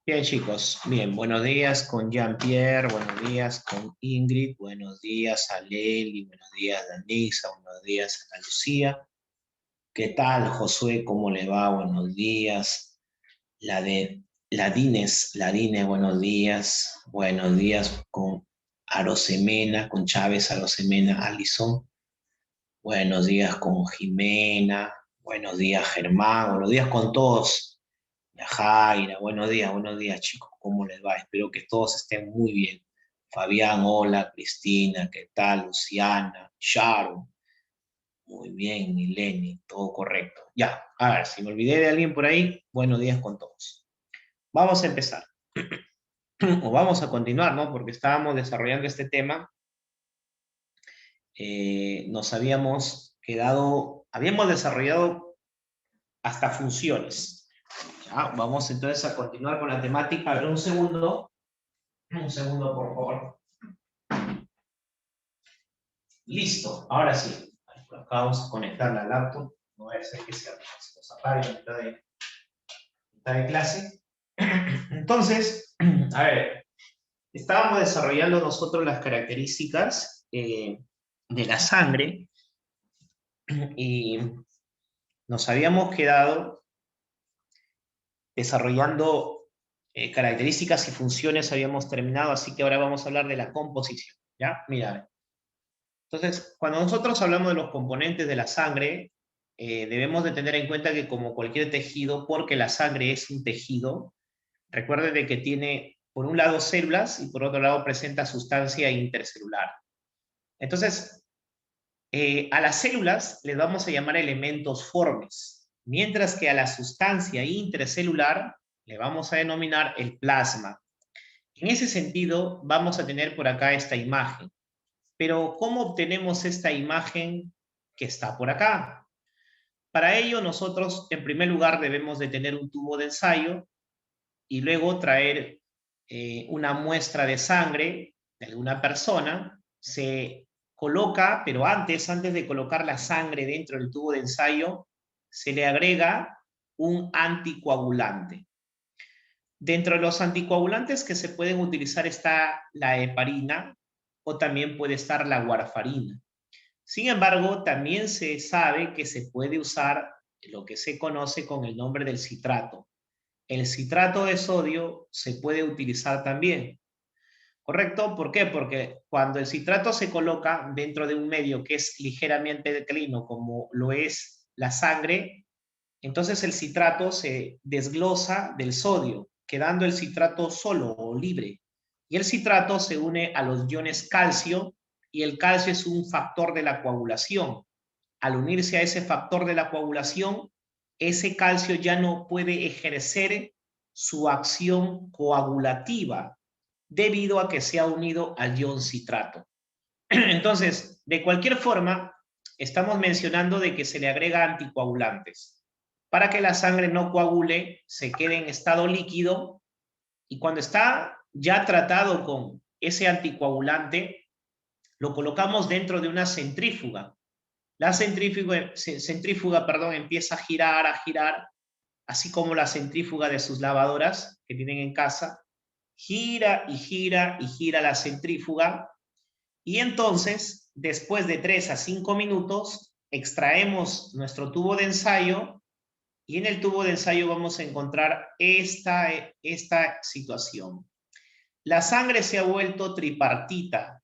Bien, chicos, bien, buenos días con Jean-Pierre, buenos días con Ingrid, buenos días a Leli, buenos días a Danisa, buenos días a Lucía. ¿Qué tal, Josué? ¿Cómo le va? Buenos días. La de Ladines, buenos días con Arosemena, con Chávez Arosemena, Alison, buenos días con Jimena, buenos días Germán, buenos días con todos. La Jaira, buenos días chicos, ¿cómo les va? Espero que todos estén muy bien. Fabián, hola, Cristina, ¿qué tal? Luciana, Sharon, muy bien, Mileni, todo correcto. Ya, a ver, si me olvidé de alguien por ahí, buenos días con todos. Vamos a empezar, o vamos a continuar, ¿no? Porque estábamos desarrollando este tema, nos habíamos desarrollado hasta funciones. Ya, vamos entonces a continuar con la temática. A ver, un segundo, por favor. Listo, ahora sí. Por acá vamos a conectar la laptop. No va a ser que se nos apague en mitad de clase. Entonces, a ver, estábamos desarrollando nosotros las características de la sangre y nos habíamos quedado desarrollando características y funciones, habíamos terminado, así que ahora vamos a hablar de la composición. ¿Ya? Mira, entonces, cuando nosotros hablamos de los componentes de la sangre, debemos de tener en cuenta que como cualquier tejido, porque la sangre es un tejido, recuerden de que tiene por un lado células y por otro lado presenta sustancia intercelular. Entonces, a las células les vamos a llamar elementos formes, mientras que a la sustancia intercelular le vamos a denominar el plasma. En ese sentido, vamos a tener por acá esta imagen. Pero ¿cómo obtenemos esta imagen que está por acá? Para ello nosotros en primer lugar debemos de tener un tubo de ensayo y luego traer una muestra de sangre de alguna persona, se coloca, pero antes de colocar la sangre dentro del tubo de ensayo, se le agrega un anticoagulante. Dentro de los anticoagulantes que se pueden utilizar está la heparina o también puede estar la warfarina. Sin embargo, también se sabe que se puede usar lo que se conoce con el nombre del citrato. El citrato de sodio se puede utilizar también, ¿correcto? ¿Por qué? Porque cuando el citrato se coloca dentro de un medio que es ligeramente alcalino, como lo es la sangre, entonces el citrato se desglosa del sodio, quedando el citrato solo o libre. Y el citrato se une a los iones calcio, y el calcio es un factor de la coagulación. Al unirse a ese factor de la coagulación, ese calcio ya no puede ejercer su acción coagulativa debido a que se ha unido al ion citrato. Entonces, de cualquier forma, estamos mencionando de que se le agrega anticoagulantes para que la sangre no coagule, se quede en estado líquido y cuando está ya tratado con ese anticoagulante, lo colocamos dentro de una centrífuga. La centrífuga, perdón, empieza a girar, así como la centrífuga de sus lavadoras que tienen en casa, gira y gira y gira la centrífuga y entonces, después de 3 a 5 minutos, extraemos nuestro tubo de ensayo y en el tubo de ensayo vamos a encontrar esta situación. La sangre se ha vuelto tripartita.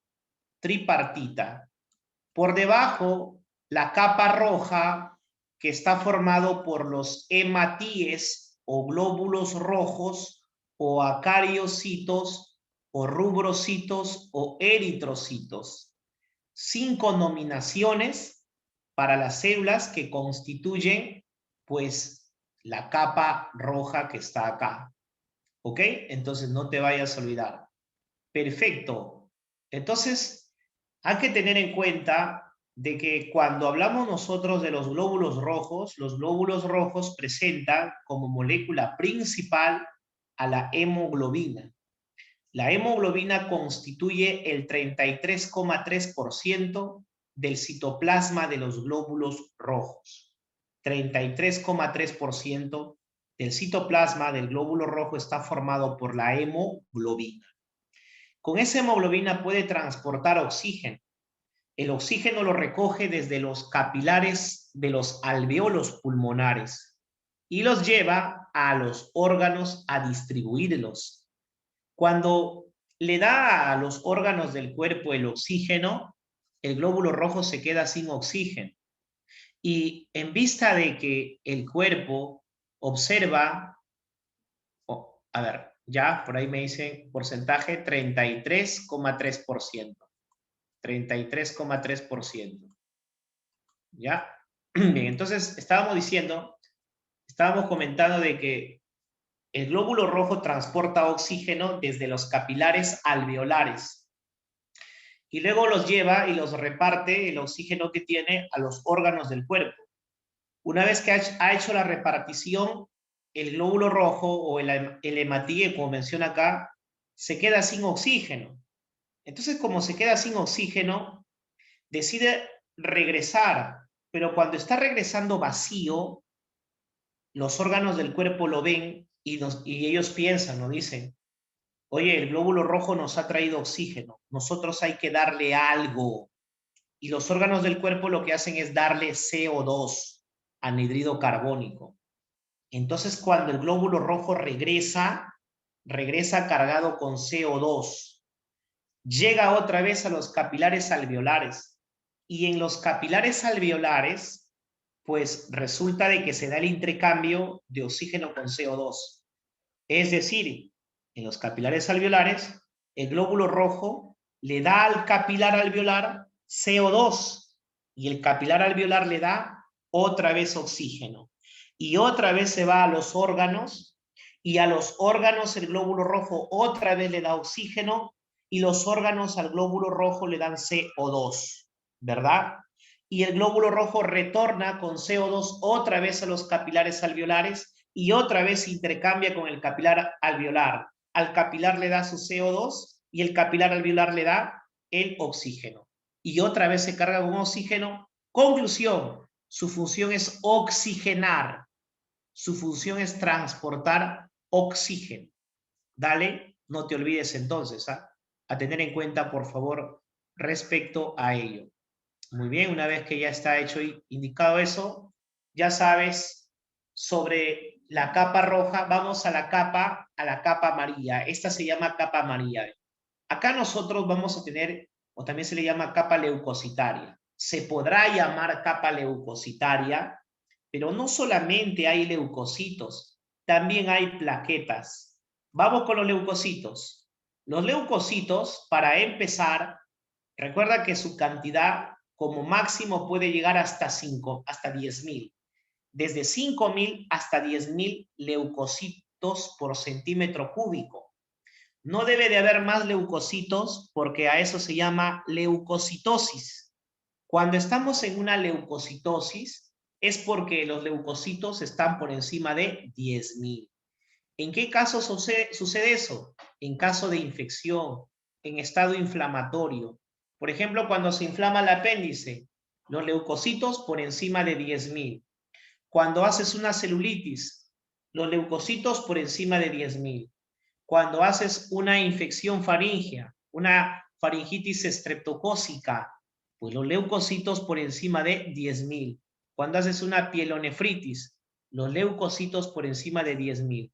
Por debajo, la capa roja que está formado por los hematíes o glóbulos rojos o acariocitos o rubrocitos o eritrocitos. 5 nominaciones para las células que constituyen pues la capa roja que está acá. ¿Ok? Entonces no te vayas a olvidar. Perfecto. Entonces hay que tener en cuenta de que cuando hablamos nosotros de los glóbulos rojos presentan como molécula principal a la hemoglobina. La hemoglobina constituye el 33,3% del citoplasma de los glóbulos rojos. 33,3% del citoplasma del glóbulo rojo está formado por la hemoglobina. Con esa hemoglobina puede transportar oxígeno. El oxígeno lo recoge desde los capilares de los alveolos pulmonares y los lleva a los órganos a distribuirlos. Cuando le da a los órganos del cuerpo el oxígeno, el glóbulo rojo se queda sin oxígeno. Y en vista de que el cuerpo observa, a ver, ya por ahí me dicen porcentaje 33,3%. 33,3%. ¿Ya? Bien, entonces estábamos comentando de que el glóbulo rojo transporta oxígeno desde los capilares alveolares y luego los lleva y los reparte el oxígeno que tiene a los órganos del cuerpo. Una vez que ha hecho la repartición, el glóbulo rojo o el hematíe, como menciona acá, se queda sin oxígeno. Entonces, como se queda sin oxígeno, decide regresar, pero cuando está regresando vacío, los órganos del cuerpo lo ven y ellos piensan, ¿no? Dicen, oye, el glóbulo rojo nos ha traído oxígeno, nosotros hay que darle algo. Y los órganos del cuerpo lo que hacen es darle CO2, anhídrido carbónico. Entonces, cuando el glóbulo rojo regresa cargado con CO2, llega otra vez a los capilares alveolares. Y en los capilares alveolares, pues resulta de que se da el intercambio de oxígeno con CO2. Es decir, en los capilares alveolares, el glóbulo rojo le da al capilar alveolar CO2 y el capilar alveolar le da otra vez oxígeno. Y otra vez se va a los órganos y a los órganos el glóbulo rojo otra vez le da oxígeno y los órganos al glóbulo rojo le dan CO2, ¿verdad? Y el glóbulo rojo retorna con CO2 otra vez a los capilares alveolares y otra vez intercambia con el capilar alveolar. Al capilar le da su CO2 y el capilar alveolar le da el oxígeno. Y otra vez se carga con oxígeno. Conclusión, su función es oxigenar. Su función es transportar oxígeno. Dale, no te olvides entonces, a tener en cuenta, por favor, respecto a ello. Muy bien, una vez que ya está hecho y indicado eso, ya sabes sobre la capa roja, vamos a la capa amarilla. Esta se llama capa amarilla. Acá nosotros vamos a tener, o también se le llama capa leucocitaria. Se podrá llamar capa leucocitaria, pero no solamente hay leucocitos, también hay plaquetas. Vamos con los leucocitos. Los leucocitos, para empezar, recuerda que su cantidad como máximo puede llegar hasta 10.000. Desde 5.000 hasta 10.000 leucocitos por centímetro cúbico. No debe de haber más leucocitos porque a eso se llama leucocitosis. Cuando estamos en una leucocitosis es porque los leucocitos están por encima de 10.000. ¿En qué caso sucede eso? En caso de infección, en estado inflamatorio. Por ejemplo, cuando se inflama el apéndice, los leucocitos por encima de 10.000. Cuando haces una celulitis, los leucocitos por encima de 10.000. Cuando haces una infección faríngea, una faringitis estreptocócica, pues los leucocitos por encima de 10.000. Cuando haces una pielonefritis, los leucocitos por encima de 10.000.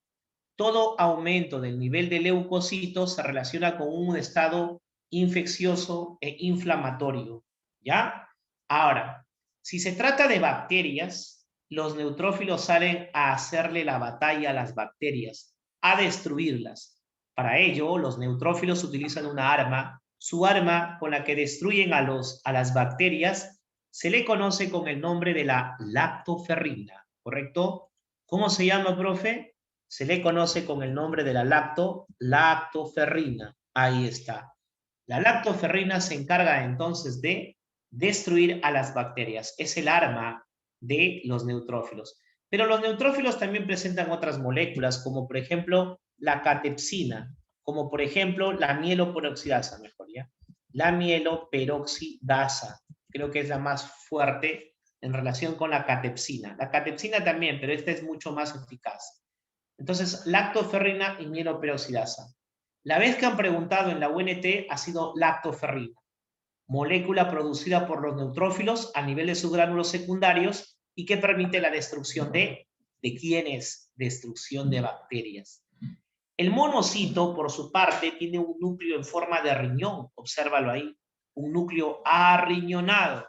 Todo aumento del nivel de leucocitos se relaciona con un estado infeccioso e inflamatorio, ¿ya? Ahora, si se trata de bacterias, los neutrófilos salen a hacerle la batalla a las bacterias, a destruirlas. Para ello, los neutrófilos utilizan una arma. Su arma con la que destruyen a las bacterias se le conoce con el nombre de la lactoferrina, ¿correcto? ¿Cómo se llama, profe? Se le conoce con el nombre de la lactoferrina. Ahí está. La lactoferrina se encarga entonces de destruir a las bacterias. Es el arma de los neutrófilos. Pero los neutrófilos también presentan otras moléculas, como por ejemplo la catepsina, como por ejemplo la mieloperoxidasa, mejor ya. La mieloperoxidasa, creo que es la más fuerte en relación con la catepsina. La catepsina también, pero esta es mucho más eficaz. Entonces, lactoferrina y mieloperoxidasa. La vez que han preguntado en la UNT ha sido lactoferrina, molécula producida por los neutrófilos a nivel de sus gránulos secundarios y que permite la destrucción ¿de quiénes? Destrucción de bacterias. El monocito, por su parte, tiene un núcleo en forma de riñón, obsérvalo ahí, un núcleo arriñonado.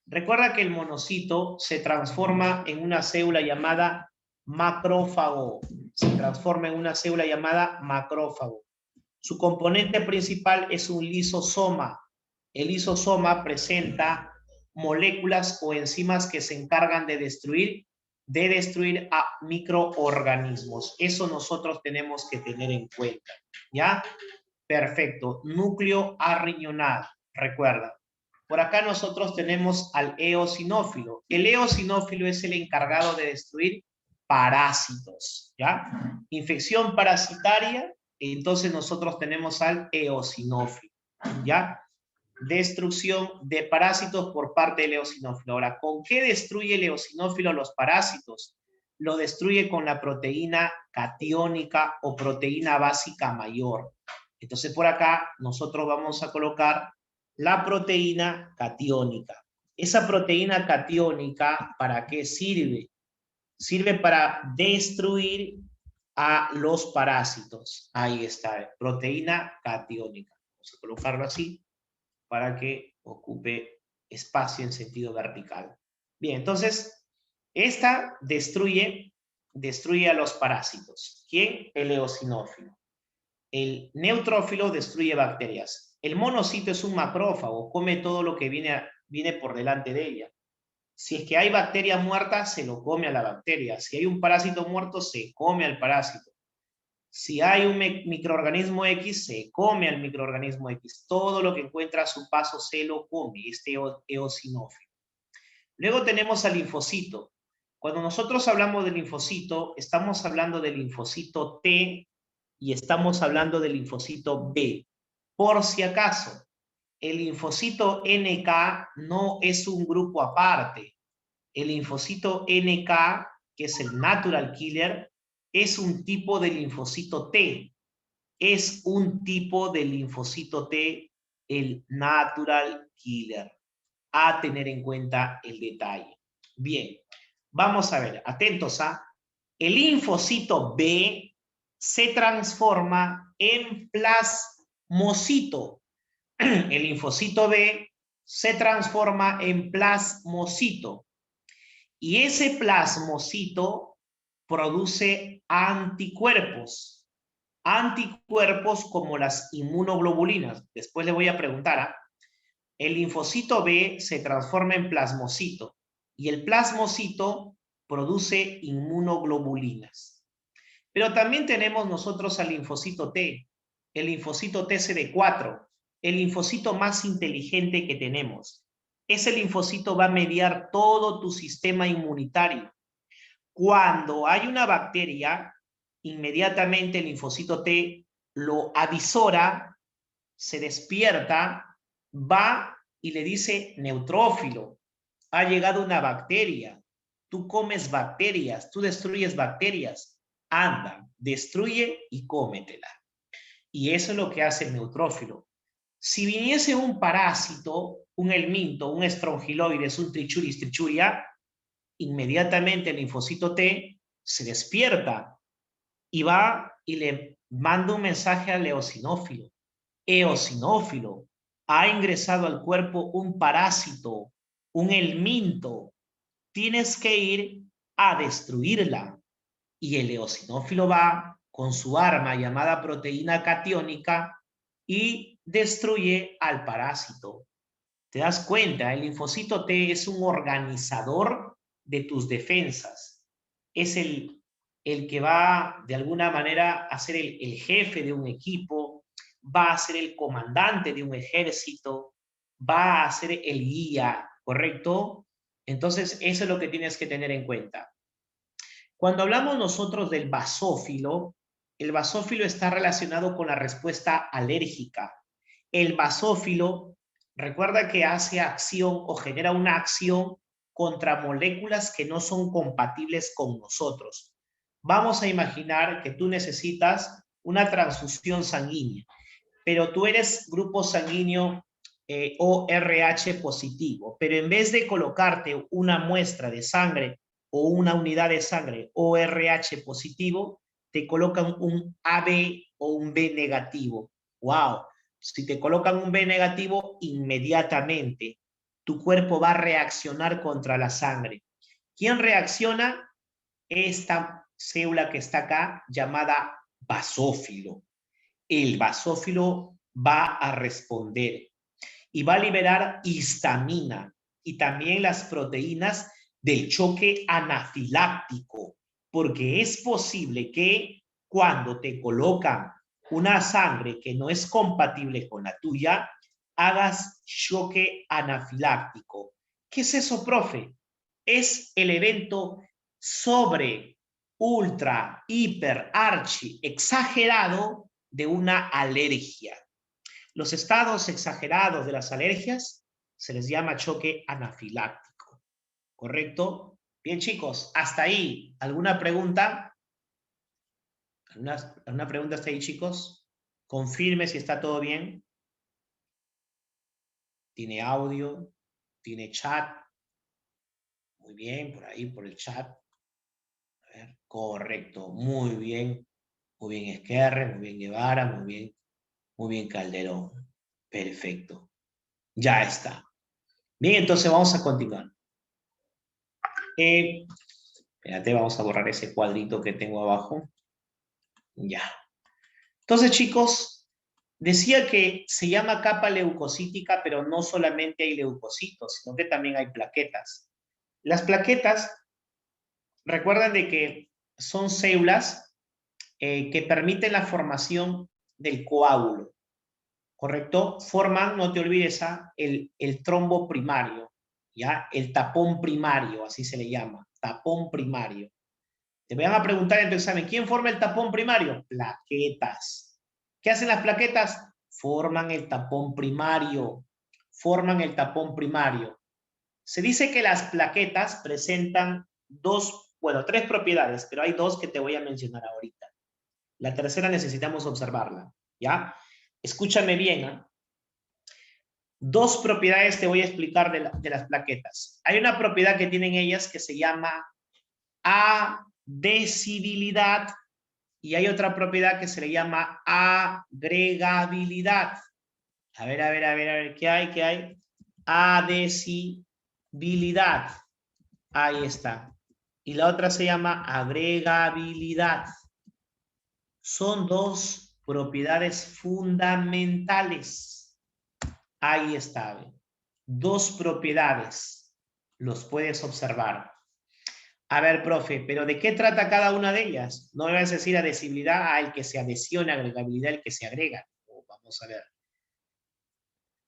Recuerda que el monocito se transforma en una célula llamada macrófago. Se transforma en una célula llamada macrófago. Su componente principal es un lisosoma. El lisosoma presenta moléculas o enzimas que se encargan de destruir a microorganismos. Eso nosotros tenemos que tener en cuenta. ¿Ya? Perfecto. Núcleo arriñonado. Recuerda. Por acá nosotros tenemos al eosinófilo. El eosinófilo es el encargado de destruir parásitos, ¿ya? Infección parasitaria, entonces nosotros tenemos al eosinófilo, ¿ya? Destrucción de parásitos por parte del eosinófilo. Ahora, ¿con qué destruye el eosinófilo los parásitos? Lo destruye con la proteína catiónica o proteína básica mayor. Entonces por acá nosotros vamos a colocar la proteína catiónica. Esa proteína catiónica, ¿para qué sirve? Sirve para destruir a los parásitos. Ahí está, proteína catiónica. Vamos a colocarlo así para que ocupe espacio en sentido vertical. Bien, entonces, esta destruye a los parásitos. ¿Quién? El eosinófilo. El neutrófilo destruye bacterias. El monocito es un macrófago, come todo lo que viene por delante de ella. Si es que hay bacteria muerta, se lo come a la bacteria. Si hay un parásito muerto, se come al parásito. Si hay un microorganismo X, se come al microorganismo X. Todo lo que encuentra a su paso se lo come, este eosinófilo. Luego tenemos al linfocito. Cuando nosotros hablamos del linfocito, estamos hablando del linfocito T y estamos hablando del linfocito B. Por si acaso, el linfocito NK no es un grupo aparte. El linfocito NK, que es el natural killer, es un tipo de linfocito T. Es un tipo de linfocito T, el natural killer. A tener en cuenta el detalle. Bien, vamos a ver, atentos a, el linfocito B se transforma en plasmocito. El linfocito B se transforma en plasmocito. Y ese plasmocito produce anticuerpos. Anticuerpos como las inmunoglobulinas. Después le voy a preguntar, ¿ah? El linfocito B se transforma en plasmocito y el plasmocito produce inmunoglobulinas. Pero también tenemos nosotros al linfocito T, el linfocito TCD4, el linfocito más inteligente que tenemos. Ese linfocito va a mediar todo tu sistema inmunitario. Cuando hay una bacteria, inmediatamente el linfocito T lo avisora, se despierta, va y le dice, neutrófilo, ha llegado una bacteria, tú comes bacterias, tú destruyes bacterias, anda, destruye y cómetela. Y eso es lo que hace el neutrófilo. Si viniese un parásito, un helminto, un estrongiloides, un trichuris, trichuria, inmediatamente el linfocito T se despierta y va y le manda un mensaje al eosinófilo. Eosinófilo, ha ingresado al cuerpo un parásito, un helminto, tienes que ir a destruirla. Y el eosinófilo va con su arma llamada proteína catiónica y destruye al parásito. ¿Te das cuenta? El linfocito T es un organizador de tus defensas. Es el que va de alguna manera a ser el jefe de un equipo, va a ser el comandante de un ejército, va a ser el guía, ¿correcto? Entonces, eso es lo que tienes que tener en cuenta. Cuando hablamos nosotros del basófilo, el basófilo está relacionado con la respuesta alérgica. El basófilo, recuerda que hace acción o genera una acción contra moléculas que no son compatibles con nosotros. vamos a imaginar que tú necesitas una transfusión sanguínea, pero tú eres grupo sanguíneo ORH positivo, pero en vez de colocarte una muestra de sangre o una unidad de sangre ORH positivo, te colocan un AB o un B negativo. ¡Wow! Si te colocan un B negativo, inmediatamente tu cuerpo va a reaccionar contra la sangre. ¿Quién reacciona? Esta célula que está acá, llamada basófilo. El basófilo va a responder y va a liberar histamina y también las proteínas del choque anafiláctico, porque es posible que cuando te colocan una sangre que no es compatible con la tuya, hagas choque anafiláctico. ¿Qué es eso, profe? Es el evento sobre, ultra, hiper, archi, exagerado de una alergia. Los estados exagerados de las alergias se les llama choque anafiláctico, ¿correcto? Bien, chicos, hasta ahí. ¿Alguna pregunta? ¿Alguna pregunta hasta ahí, chicos? Confirme si está todo bien. ¿Tiene audio? ¿Tiene chat? Muy bien, por ahí, por el chat. A ver, correcto, muy bien. Muy bien, Esquerre, muy bien, Guevara, muy bien, Calderón. Perfecto. Ya está. Bien, entonces vamos a continuar. Espérate, vamos a borrar ese cuadrito que tengo abajo. Ya. Entonces, chicos, decía que se llama capa leucocítica, pero no solamente hay leucocitos, sino que también hay plaquetas. Las plaquetas, recuerdan de que son células que permiten la formación del coágulo, ¿correcto? Forman, no te olvides, el trombo primario, ¿ya? El tapón primario, así se le llama, tapón primario. Te van a preguntar en tu examen, ¿quién forma el tapón primario? Plaquetas. ¿Qué hacen las plaquetas? Forman el tapón primario. Forman el tapón primario. Se dice que las plaquetas presentan tres propiedades, pero hay dos que te voy a mencionar ahorita. La tercera necesitamos observarla, ¿ya? Escúchame bien, ¿eh? Dos propiedades te voy a explicar de las plaquetas. Hay una propiedad que tienen ellas que se llama adhesibilidad y hay otra propiedad que se le llama agregabilidad. A ver, ¿qué hay? ¿Qué hay? Adhesibilidad. Ahí está. Y la otra se llama agregabilidad. Son dos propiedades fundamentales. Ahí está. Dos propiedades. Los puedes observar. A ver, profe, ¿pero de qué trata cada una de ellas? No me vas a decir adhesibilidad, el que se adhesiona, agregabilidad, el que se agrega. Vamos a ver.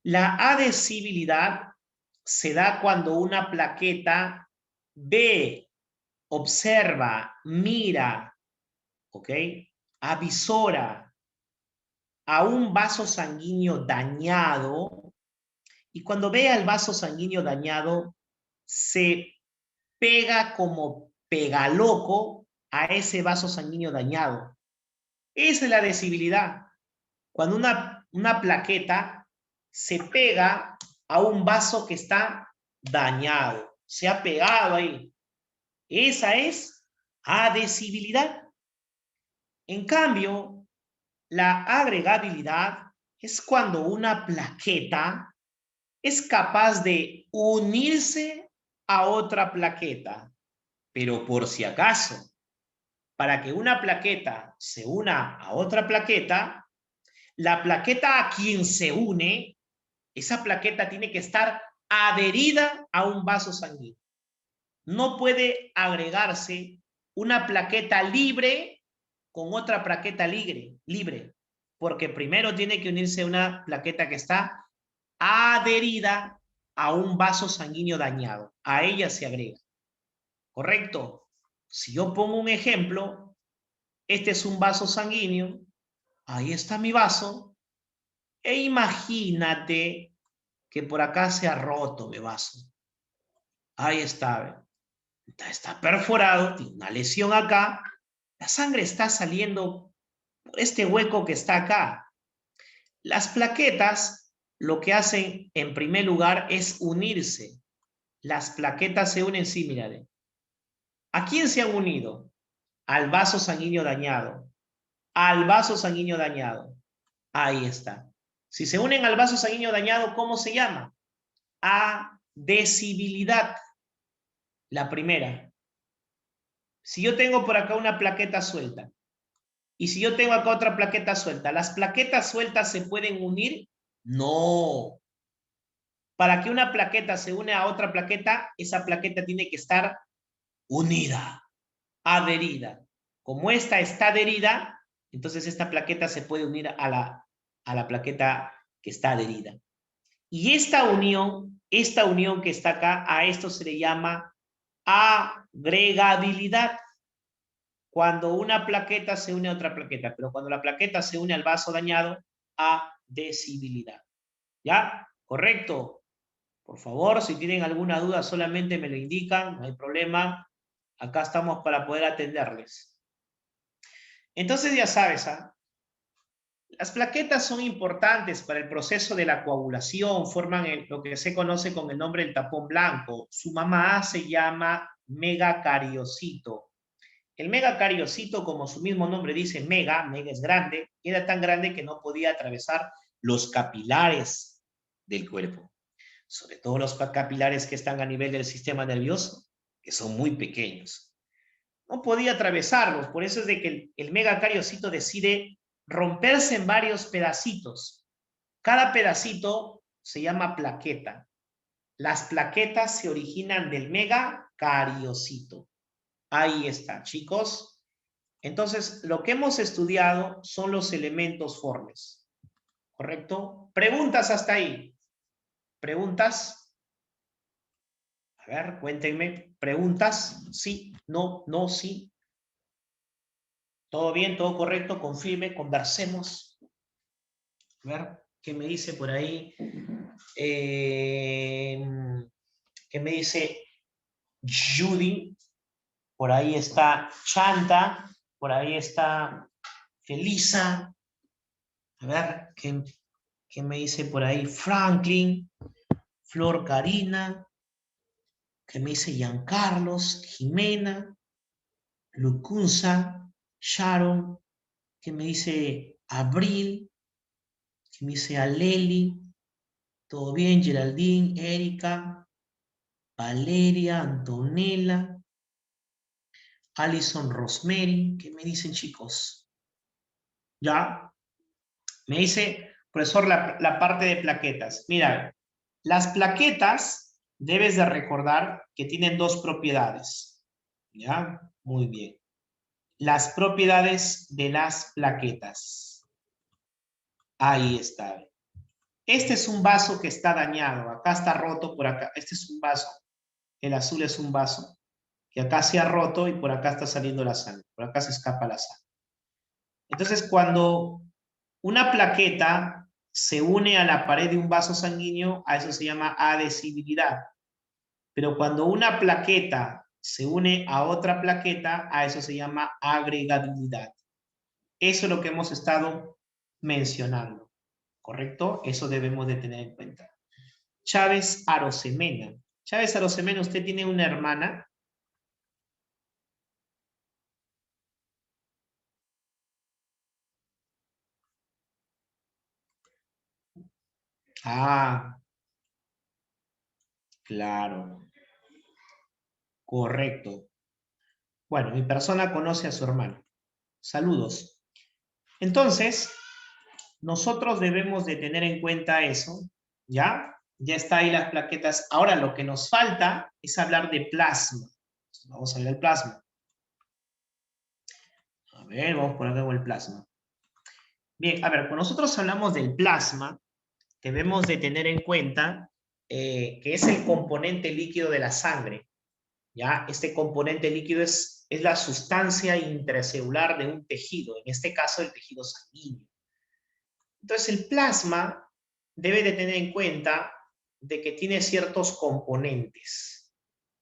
La adhesibilidad se da cuando una plaqueta ve, observa, mira, ¿ok? Avisora a un vaso sanguíneo dañado y cuando ve al vaso sanguíneo dañado se pega como pega loco a ese vaso sanguíneo dañado. Esa es la adhesibilidad. Cuando una plaqueta se pega a un vaso que está dañado, se ha pegado ahí. Esa es adhesibilidad. En cambio, la agregabilidad es cuando una plaqueta es capaz de unirse a otra plaqueta. Pero por si acaso, para que una plaqueta se una a otra plaqueta, la plaqueta a quien se une, esa plaqueta tiene que estar adherida a un vaso sanguíneo. No puede agregarse una plaqueta libre con otra plaqueta libre, porque primero tiene que unirse una plaqueta que está adherida a un vaso sanguíneo dañado. A ella se agrega. ¿Correcto? Si yo pongo un ejemplo, este es un vaso sanguíneo, ahí está mi vaso, e imagínate que por acá se ha roto mi vaso. Ahí está, está perforado, tiene una lesión acá, La sangre está saliendo por este hueco que está acá. Las plaquetas lo que hacen en primer lugar es unirse. Las plaquetas se unen, sí, mírale. ¿A quién se han unido? Al vaso sanguíneo dañado. Al vaso sanguíneo dañado. Ahí está. Si se unen al vaso sanguíneo dañado, ¿cómo se llama? Adhesibilidad. La primera. Si yo tengo por acá una plaqueta suelta, y si yo tengo acá otra plaqueta suelta, ¿las plaquetas sueltas se pueden unir? No. Para que una plaqueta se une a otra plaqueta, esa plaqueta tiene que estar unida, adherida. Como esta está adherida, entonces esta plaqueta se puede unir a la plaqueta que está adherida. Y esta unión que está acá, a esto se le llama agregabilidad. Cuando una plaqueta se une a otra plaqueta, pero cuando la plaqueta se une al vaso dañado, adhesibilidad. ¿Ya? ¿Correcto? Por favor, si tienen alguna duda, solamente me lo indican, no hay problema. Acá estamos para poder atenderles. Entonces ya sabes, ¿ah? Las plaquetas son importantes para el proceso de la coagulación, forman lo que se conoce con el nombre del tapón blanco. Su mamá se llama megacariocito. El megacariocito, como su mismo nombre dice, mega es grande, era tan grande que no podía atravesar los capilares del cuerpo. Sobre todo los capilares que están a nivel del sistema nervioso, que son muy pequeños. No podía atravesarlos, por eso es de que el megacariocito decide romperse en varios pedacitos. Cada pedacito se llama plaqueta. Las plaquetas se originan del megacariocito. Ahí está, chicos. Entonces, lo que hemos estudiado son los elementos formes. ¿Correcto? Preguntas hasta ahí. ¿Preguntas? A ver, cuéntenme. ¿Preguntas? Sí, no, no, sí. ¿Todo bien? ¿Todo correcto? Confirme, conversemos. A ver, ¿qué me dice por ahí? ¿Qué me dice Judy? Por ahí está Chanta. Por ahí está Felisa. A ver, ¿qué me dice por ahí? Franklin. Flor Karina. ¿Qué me dice Giancarlos? Jimena. Lucunza. Sharon. ¿Qué me dice Abril? ¿Qué me dice Aleli? ¿Todo bien? Geraldine, Erika, Valeria, Antonella, Alison, Rosemary. ¿Qué me dicen, chicos? ¿Ya? Me dice, profesor, la parte de plaquetas. Mira, las plaquetas debes de recordar que tienen dos propiedades. ¿Ya? Muy bien. Las propiedades de las plaquetas. Ahí está. Este es un vaso que está dañado. Acá está roto, por acá. Este es un vaso. El azul es un vaso que acá se ha roto y por acá está saliendo la sangre. Por acá se escapa la sangre. Entonces, cuando una plaqueta se une a la pared de un vaso sanguíneo, a eso se llama adhesibilidad. Pero cuando una plaqueta se une a otra plaqueta, a eso se llama agregabilidad. Eso es lo que hemos estado mencionando. ¿Correcto? Eso debemos de tener en cuenta. Chávez Arosemena. Chávez Arosemena, ¿usted tiene una hermana? Ah, claro. Correcto. Bueno, mi persona conoce a su hermano. Saludos. Entonces, nosotros debemos de tener en cuenta eso, ¿ya? Ya está ahí las plaquetas. Ahora, lo que nos falta es hablar de plasma. Vamos a ver el plasma. A ver, vamos por acá con el plasma. Bien, a ver, cuando nosotros hablamos del plasma, debemos de tener en cuenta que es el componente líquido de la sangre. ¿Ya? Este componente líquido es la sustancia intracelular de un tejido, en este caso el tejido sanguíneo. Entonces el plasma debe de tener en cuenta de que tiene ciertos componentes.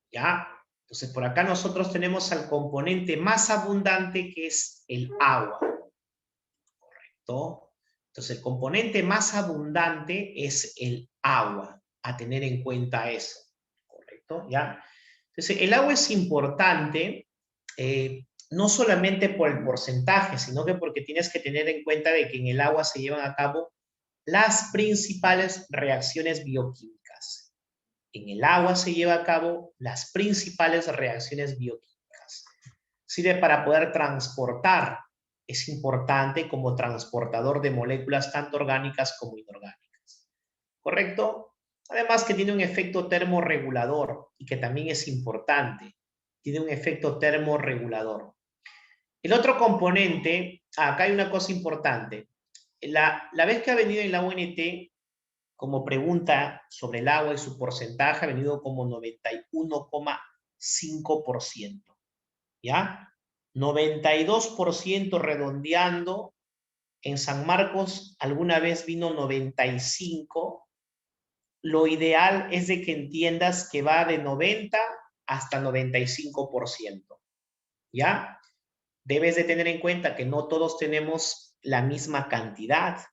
¿Ya? Entonces, por acá nosotros tenemos al componente más abundante, que es el agua. ¿Correcto? Entonces, el componente más abundante es el agua. A tener en cuenta eso. ¿Correcto? ¿Ya? Entonces, el agua es importante, no solamente por el porcentaje, sino que porque tienes que tener en cuenta de que en el agua se llevan a cabo las principales reacciones bioquímicas. En el agua se llevan a cabo las principales reacciones bioquímicas. Sirve para poder transportar. Es importante como transportador de moléculas tanto orgánicas como inorgánicas. ¿Correcto? Además que tiene un efecto termorregulador y que también es importante. Tiene un efecto termorregulador. El otro componente, acá hay una cosa importante. La vez que ha venido en la UNT como pregunta sobre el agua y su porcentaje ha venido como 91,5%. ¿Ya? 92% redondeando. En San Marcos alguna vez vino 95%. Lo ideal es de que entiendas que va de 90 hasta 95%. ¿Ya? Debes de tener en cuenta que no todos tenemos la misma cantidad.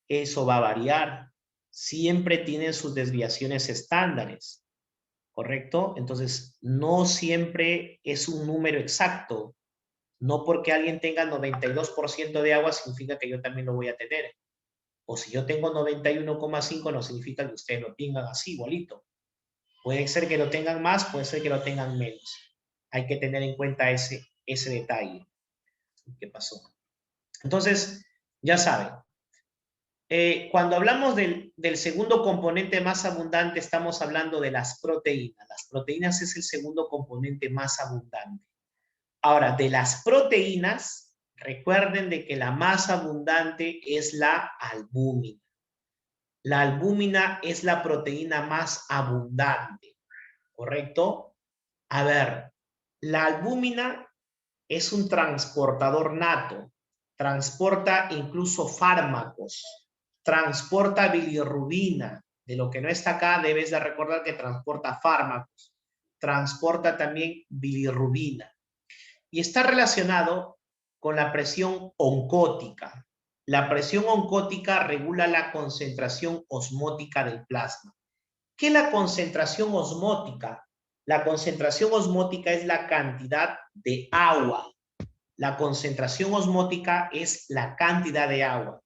Eso va a variar. Siempre tienen sus desviaciones estándares. ¿Correcto? Entonces, no siempre es un número exacto. No porque alguien tenga 92% de agua significa que yo también lo voy a tener. O si yo tengo 91,5 no significa que ustedes lo tengan así, igualito. Puede ser que lo tengan más, puede ser que lo tengan menos. Hay que tener en cuenta ese detalle. ¿Qué pasó? Entonces, ya saben, cuando hablamos del segundo componente más abundante, estamos hablando de las proteínas. Las proteínas es el segundo componente más abundante. Ahora, de las proteínas, recuerden de que la más abundante es la albúmina. La albúmina es la proteína más abundante, ¿correcto? A ver, la albúmina es un transportador nato, transporta incluso fármacos, transporta bilirrubina. De lo que no está acá, debes de recordar que transporta fármacos, transporta también bilirrubina. Y está relacionado con la presión oncótica. La presión oncótica regula la concentración osmótica del plasma. ¿Qué es la concentración osmótica? La concentración osmótica es la cantidad de agua. La concentración osmótica es la cantidad de agua.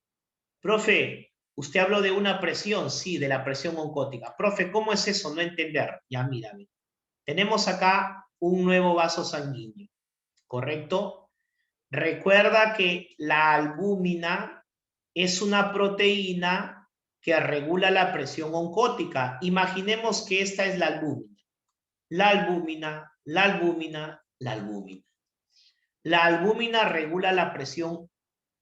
Profe, usted habló de una presión, sí, de la presión oncótica. Profe, ¿cómo es eso? No entender. Ya, mírame. Tenemos acá un nuevo vaso sanguíneo, ¿correcto? Recuerda que la albúmina es una proteína que regula la presión oncótica. Imaginemos que esta es la albúmina. La albúmina, la albúmina, la albúmina. La albúmina regula la presión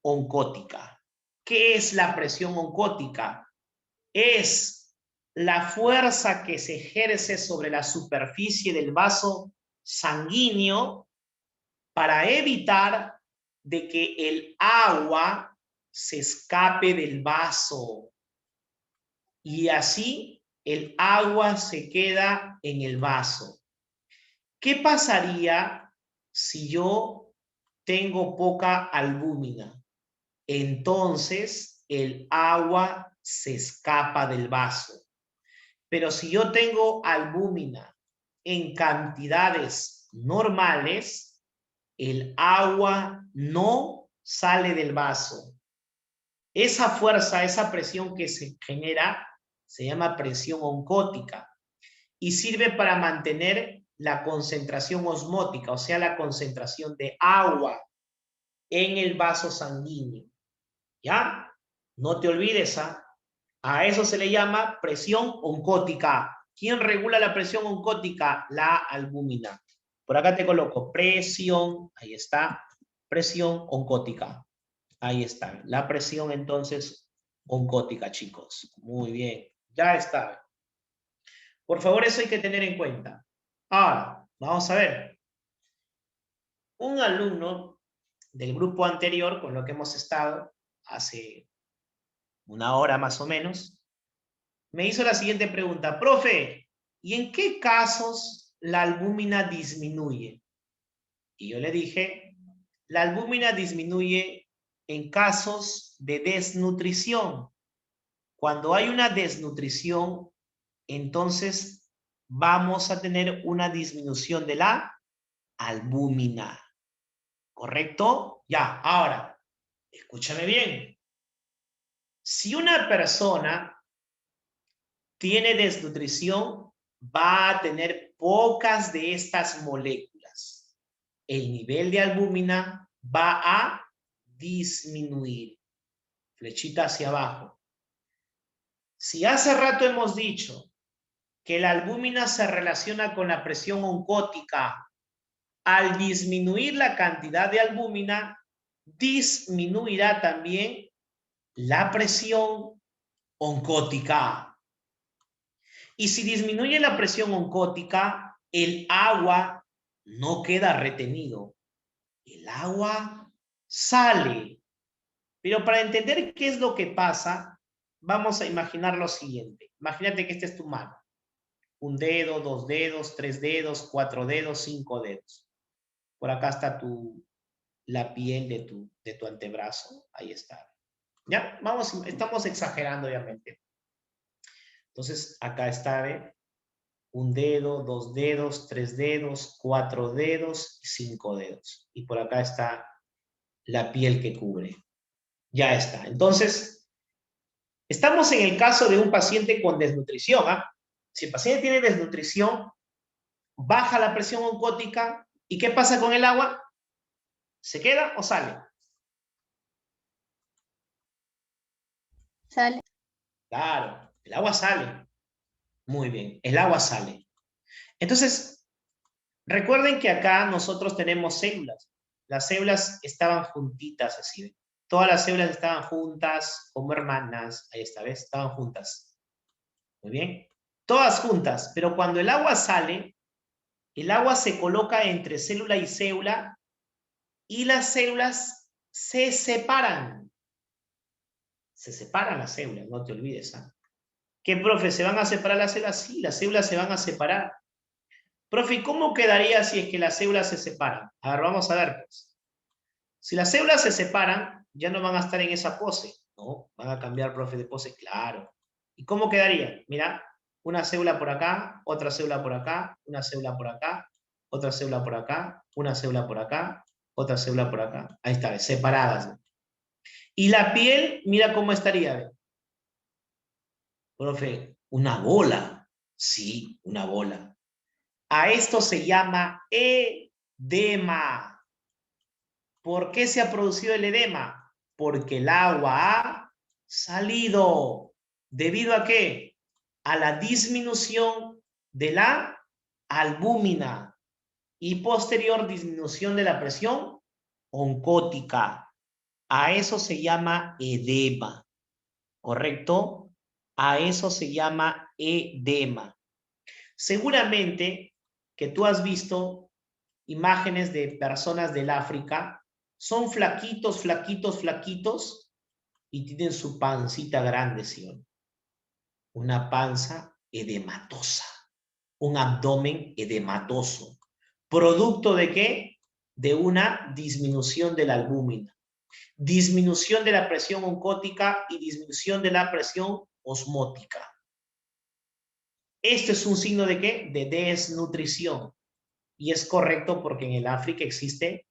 oncótica. ¿Qué es la presión oncótica? Es la fuerza que se ejerce sobre la superficie del vaso sanguíneo para evitar de que el agua se escape del vaso y así el agua se queda en el vaso. ¿Qué pasaría si yo tengo poca albúmina? Entonces el agua se escapa del vaso. Pero si yo tengo albúmina en cantidades normales, el agua no sale del vaso. Esa fuerza, esa presión que se genera, se llama presión oncótica y sirve para mantener la concentración osmótica, o sea, la concentración de agua en el vaso sanguíneo. ¿Ya? No te olvides, a eso se le llama presión oncótica. ¿Quién regula la presión oncótica? La albúmina. Por acá te coloco presión, ahí está, presión oncótica. Ahí está, la presión entonces oncótica, chicos. Muy bien, ya está. Por favor, eso hay que tener en cuenta. Ahora, vamos a ver. Un alumno del grupo anterior con lo que hemos estado hace una hora más o menos, me hizo la siguiente pregunta. Profe, ¿y en qué casos la albúmina disminuye? Y yo le dije, la albúmina disminuye en casos de desnutrición. Cuando hay una desnutrición, entonces vamos a tener una disminución de la albúmina. ¿Correcto? Ya, ahora, escúchame bien. Si una persona tiene desnutrición, va a tener pocas de estas moléculas. El nivel de albúmina va a disminuir. Flechita hacia abajo. Si hace rato hemos dicho que la albúmina se relaciona con la presión oncótica, al disminuir la cantidad de albúmina, disminuirá también la presión oncótica. Y si disminuye la presión oncótica, el agua no queda retenido. El agua sale. Pero para entender qué es lo que pasa, vamos a imaginar lo siguiente. Imagínate que esta es tu mano. Un dedo, 2 dedos, 3 dedos, 4 dedos, 5 dedos. Por acá está la piel de tu antebrazo. Ahí está. ¿Ya? Estamos exagerando, obviamente. Entonces, acá está, ¿ve? Un dedo, 2 dedos, 3 dedos, 4 dedos y 5 dedos. Y por acá está la piel que cubre. Ya está. Entonces, estamos en el caso de un paciente con desnutrición. ¿Ah? Si el paciente tiene desnutrición, baja la presión oncótica. ¿Y qué pasa con el agua? ¿Se queda o sale? Sale. Claro, el agua sale. Muy bien, el agua sale. Entonces, recuerden que acá nosotros tenemos células. Las células estaban juntitas así. Todas las células estaban juntas como hermanas. Ahí está, ¿ves? Estaban juntas. Muy bien. Todas juntas. Pero cuando el agua sale, el agua se coloca entre célula y célula y las células se separan. Se separan las células, no te olvides. ¿Ah? ¿Qué, profe? ¿Se van a separar las células? Sí, las células se van a separar. Profe, ¿cómo quedaría si es que las células se separan? A ver, vamos a ver, pues. Si las células se separan, ya no van a estar en esa pose. No, van a cambiar, profe, de pose, claro. ¿Y cómo quedaría? Mira, una célula por acá, otra célula por acá, una célula por acá, otra célula por acá, una célula por acá, otra célula por acá. Ahí está, separadas. Y la piel, mira cómo estaría. Profe, una bola. Sí, una bola. A esto se llama edema. ¿Por qué se ha producido el edema? Porque el agua ha salido. ¿Debido a qué? A la disminución de la albúmina y posterior disminución de la presión oncótica. A eso se llama edema. ¿Correcto? A eso se llama edema. Seguramente que tú has visto imágenes de personas del África, son flaquitos, flaquitos, flaquitos y tienen su pancita grande, ¿sí? Una panza edematosa, un abdomen edematoso. ¿Producto de qué? De una disminución de la albúmina, disminución de la presión oncótica y disminución de la presión osmótica. Esto es un signo de qué? De desnutrición. Y es correcto porque en el África existe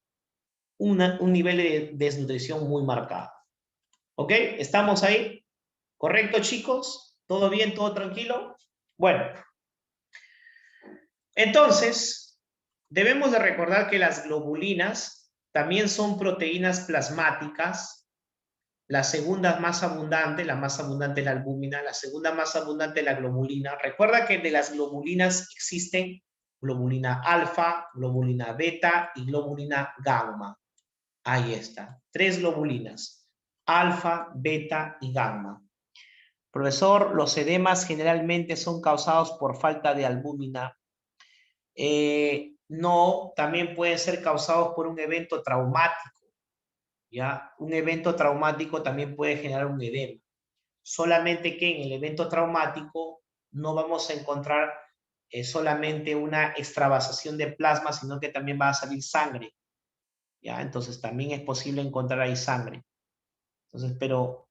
un nivel de desnutrición muy marcado. ¿Ok? ¿Estamos ahí? ¿Correcto, chicos? ¿Todo bien? ¿Todo tranquilo? Bueno. Entonces, debemos de recordar que las globulinas también son proteínas plasmáticas. La segunda más abundante, la más abundante es la albúmina, la segunda más abundante es la globulina. Recuerda que de las globulinas existen globulina alfa, globulina beta y globulina gamma. Ahí está, 3 globulinas, alfa, beta y gamma. Profesor, los edemas generalmente son causados por falta de albúmina. No, también pueden ser causados por un evento traumático. ¿Ya? Un evento traumático también puede generar un edema. Solamente que en el evento traumático no vamos a encontrar solamente una extravasación de plasma, sino que también va a salir sangre, ¿ya? Entonces también es posible encontrar ahí sangre. Entonces, pero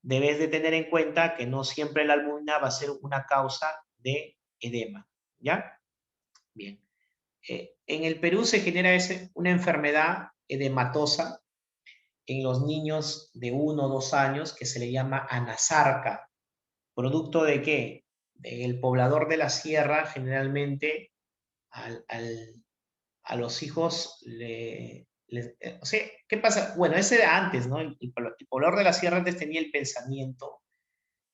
debes de tener en cuenta que no siempre la albúmina va a ser una causa de edema, ¿ya? Bien. En el Perú se genera una enfermedad edematosa en los niños de 1 o 2 años que se le llama anasarca. ¿Producto de qué? El poblador de la sierra generalmente a los hijos o sea, ¿qué pasa? Bueno, ese era antes, ¿no? El poblador de la sierra antes tenía el pensamiento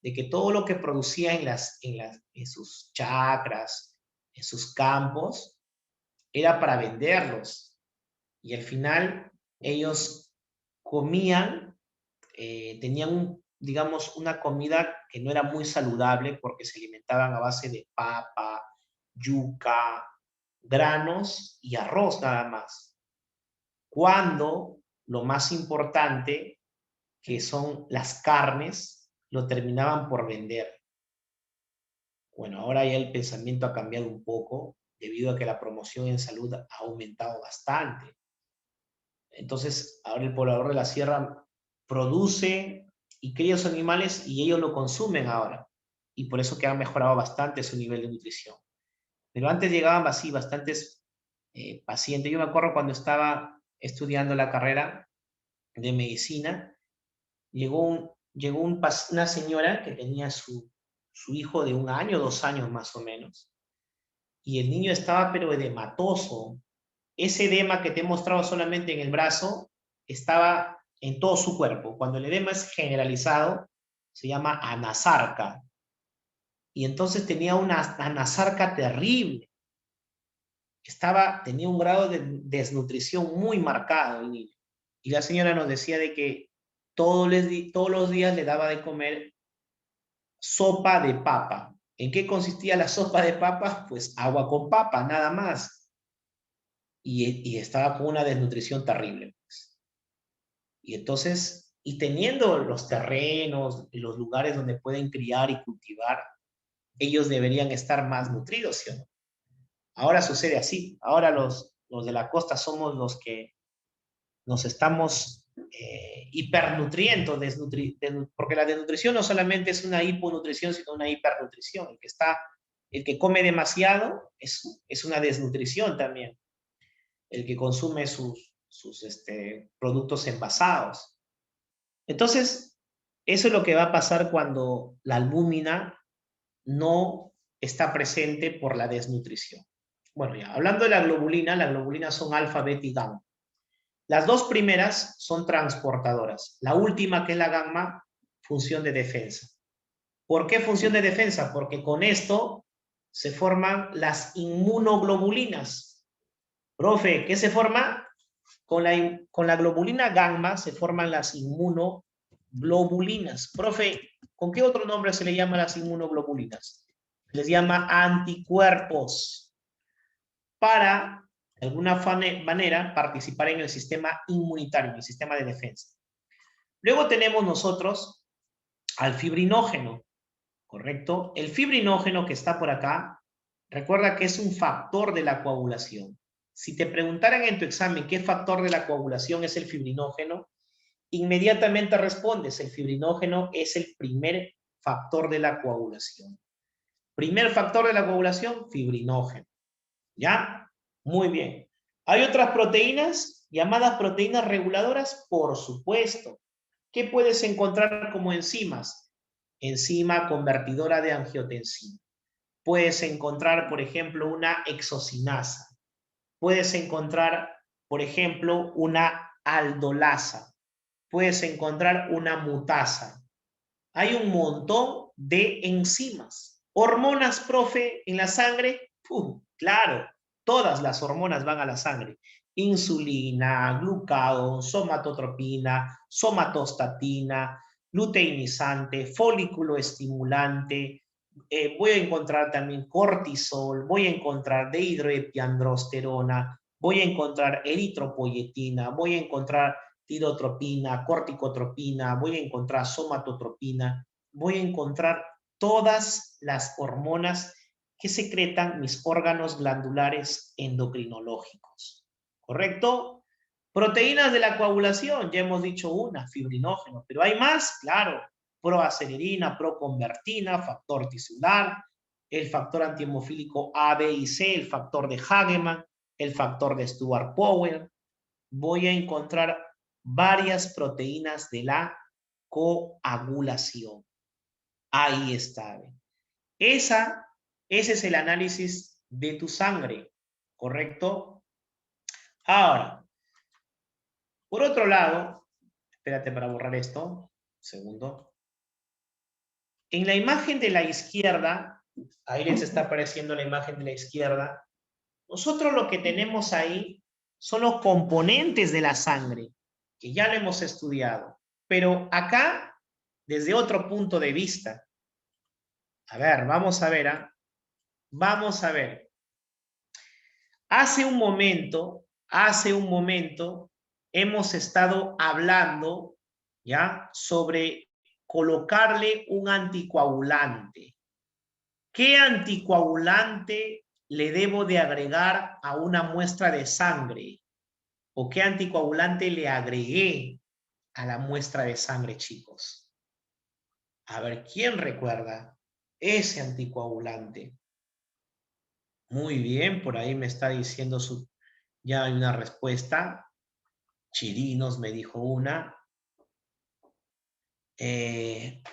de que todo lo que producía en sus chacras, en sus campos, era para venderlos. Y al final ellos comían, tenían digamos, una comida que no era muy saludable porque se alimentaban a base de papa, yuca, granos y arroz nada más. Cuando lo más importante, que son las carnes, lo terminaban por vender. Bueno, ahora ya el pensamiento ha cambiado un poco debido a que la promoción en salud ha aumentado bastante. Entonces, ahora el poblador de la sierra produce y cría esos animales y ellos lo consumen ahora. Y por eso que han mejorado bastante su nivel de nutrición. Pero antes llegaban así bastantes pacientes. Yo me acuerdo cuando estaba estudiando la carrera de medicina, una señora que tenía su hijo de 1 año, 2 años más o menos, y el niño estaba pero edematoso. Ese edema que te he mostrado solamente en el brazo estaba en todo su cuerpo. Cuando el edema es generalizado, se llama anasarca. Y entonces tenía una anasarca terrible. Tenía un grado de desnutrición muy marcado el niño. Y la señora nos decía de que todos los días le daba de comer sopa de papa. ¿En qué consistía la sopa de papa? Pues agua con papa, nada más. Y estaba con una desnutrición terrible. Pues. Y entonces, y teniendo los terrenos, los lugares donde pueden criar y cultivar, ellos deberían estar más nutridos, ¿sí o no? Ahora sucede así. Ahora los de la costa somos los que nos estamos hipernutriendo, porque la desnutrición no solamente es una hiponutrición, sino una hipernutrición. El que come demasiado es una desnutrición también. El que consume sus productos envasados. Entonces, eso es lo que va a pasar cuando la albúmina no está presente por la desnutrición. Bueno, ya, hablando de la globulina son alfa, beta y gamma. Las dos primeras son transportadoras. La última, que es la gamma, función de defensa. ¿Por qué función de defensa? Porque con esto se forman las inmunoglobulinas. Profe, ¿qué se forma? Con la globulina gamma se forman las inmunoglobulinas. Profe, ¿con qué otro nombre se le llama las inmunoglobulinas? Les llama anticuerpos para, de alguna manera, participar en el sistema inmunitario, en el sistema de defensa. Luego tenemos nosotros al fibrinógeno, ¿correcto? El fibrinógeno que está por acá, recuerda que es un factor de la coagulación. Si te preguntaran en tu examen qué factor de la coagulación es el fibrinógeno, inmediatamente respondes, el fibrinógeno es el primer factor de la coagulación. Primer factor de la coagulación, fibrinógeno. ¿Ya? Muy bien. ¿Hay otras proteínas llamadas proteínas reguladoras? Por supuesto. ¿Qué puedes encontrar como enzimas? Enzima convertidora de angiotensina. Puedes encontrar, por ejemplo, una exocinasa. Puedes encontrar, por ejemplo, una aldolasa. Puedes encontrar una mutasa. Hay un montón de enzimas. Hormonas, profe, en la sangre. Claro, todas las hormonas van a la sangre. Insulina, glucagón, somatotropina, somatostatina, luteinizante, folículo estimulante. Voy a encontrar también cortisol, voy a encontrar dehidroepiandrosterona, voy a encontrar eritropoyetina, voy a encontrar tirotropina, corticotropina, voy a encontrar somatotropina, voy a encontrar todas las hormonas que secretan mis órganos glandulares endocrinológicos. ¿Correcto? Proteínas de la coagulación, ya hemos dicho una, fibrinógeno, pero hay más, claro, proacelerina, proconvertina, factor tisular, el factor antihemofílico A, B y C, el factor de Hageman, el factor de Stuart-Power. Voy a encontrar varias proteínas de la coagulación. Ahí está. Ese es el análisis de tu sangre, ¿correcto? Ahora, por otro lado, espérate para borrar esto, un segundo. En la imagen de la izquierda, ahí les está apareciendo la imagen de la izquierda, nosotros lo que tenemos ahí son los componentes de la sangre, que ya lo hemos estudiado, pero acá, desde otro punto de vista. A ver, vamos a ver, ¿ah? Vamos a ver. Hace un momento, hemos estado hablando, ¿ya? Sobre colocarle un anticoagulante. ¿Qué anticoagulante le debo de agregar a una muestra de sangre? ¿O qué anticoagulante le agregué a la muestra de sangre, chicos? A ver, ¿quién recuerda ese anticoagulante? Muy bien, por ahí me está diciendo ya hay una respuesta. Chirinos me dijo una.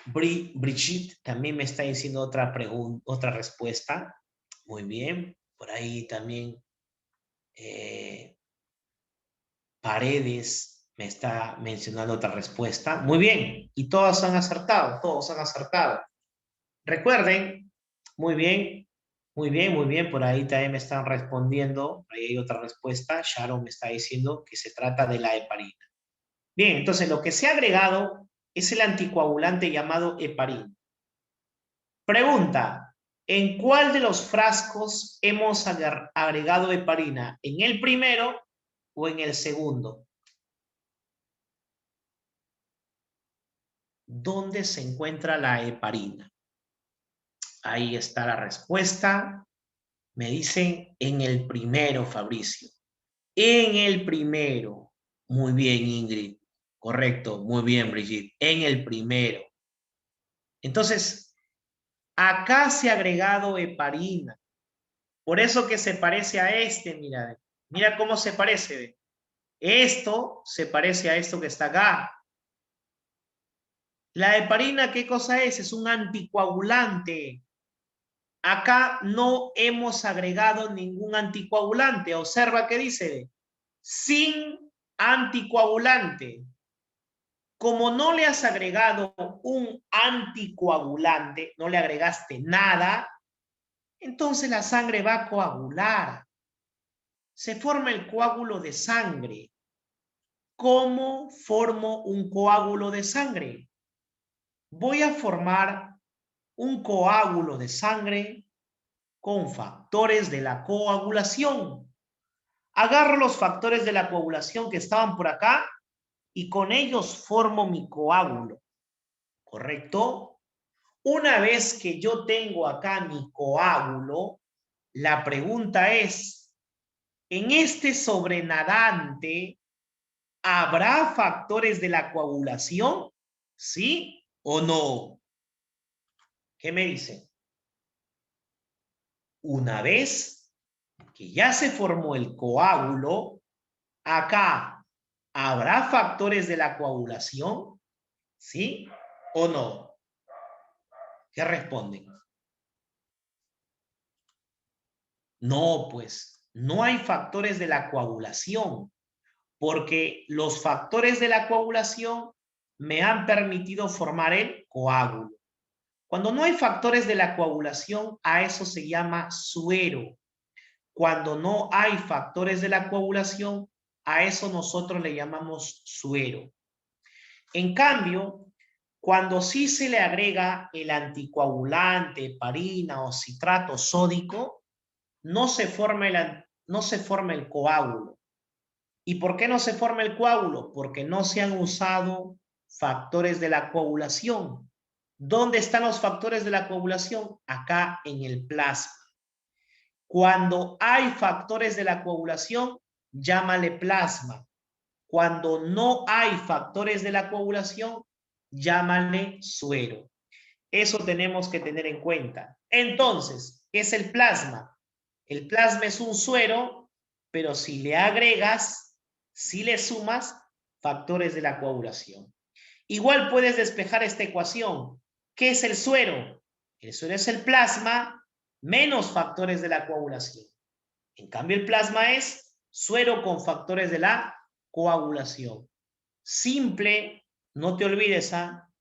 Brigitte también me está diciendo otra respuesta. Muy bien. Por ahí también Paredes me está mencionando otra respuesta. Muy bien. Y todos han acertado. Todos han acertado. Recuerden, muy bien. Muy bien, muy bien. Por ahí también me están respondiendo. Ahí hay otra respuesta. Sharon me está diciendo que se trata de la heparina. Bien, entonces lo que se ha agregado es el anticoagulante llamado heparina. Pregunta, ¿en cuál de los frascos hemos agregado heparina? ¿En el primero o en el segundo? ¿Dónde se encuentra la heparina? Ahí está la respuesta. Me dicen en el primero, Fabricio. En el primero. Muy bien, Ingrid. Correcto. Muy bien, Brigitte. En el primero. Entonces, acá se ha agregado heparina. Por eso que se parece a este, mira. Mira cómo se parece. Esto se parece a esto que está acá. La heparina, ¿qué cosa es? Es un anticoagulante. Acá no hemos agregado ningún anticoagulante. Observa que dice, sin anticoagulante. Como no le has agregado un anticoagulante, no le agregaste nada, entonces la sangre va a coagular. Se forma el coágulo de sangre. ¿Cómo formo un coágulo de sangre? Voy a formar un coágulo de sangre con factores de la coagulación. Agarro los factores de la coagulación que estaban por acá y con ellos formo mi coágulo. ¿Correcto? Una vez que yo tengo acá mi coágulo, la pregunta es, ¿en este sobrenadante habrá factores de la coagulación? ¿Sí o no? ¿Qué me dicen? Una vez que ya se formó el coágulo, acá habrá factores de la coagulación, ¿sí o no? ¿Qué responden? No, pues no hay factores de la coagulación, porque los factores de la coagulación me han permitido formar el coágulo. Cuando no hay factores de la coagulación, a eso se llama suero. Cuando no hay factores de la coagulación, a eso nosotros le llamamos suero. En cambio, cuando sí se le agrega el anticoagulante, heparina o citrato sódico, no se forma el coágulo. ¿Y por qué no se forma el coágulo? Porque no se han usado factores de la coagulación. ¿Dónde están los factores de la coagulación? Acá en el plasma. Cuando hay factores de la coagulación, llámale plasma. Cuando no hay factores de la coagulación, llámale suero. Eso tenemos que tener en cuenta. Entonces, ¿qué es el plasma? El plasma es un suero, pero si le agregas, si le sumas factores de la coagulación. Igual puedes despejar esta ecuación. ¿Qué es el suero? El suero es el plasma menos factores de la coagulación. En cambio, el plasma es suero con factores de la coagulación. Simple, no te olvides,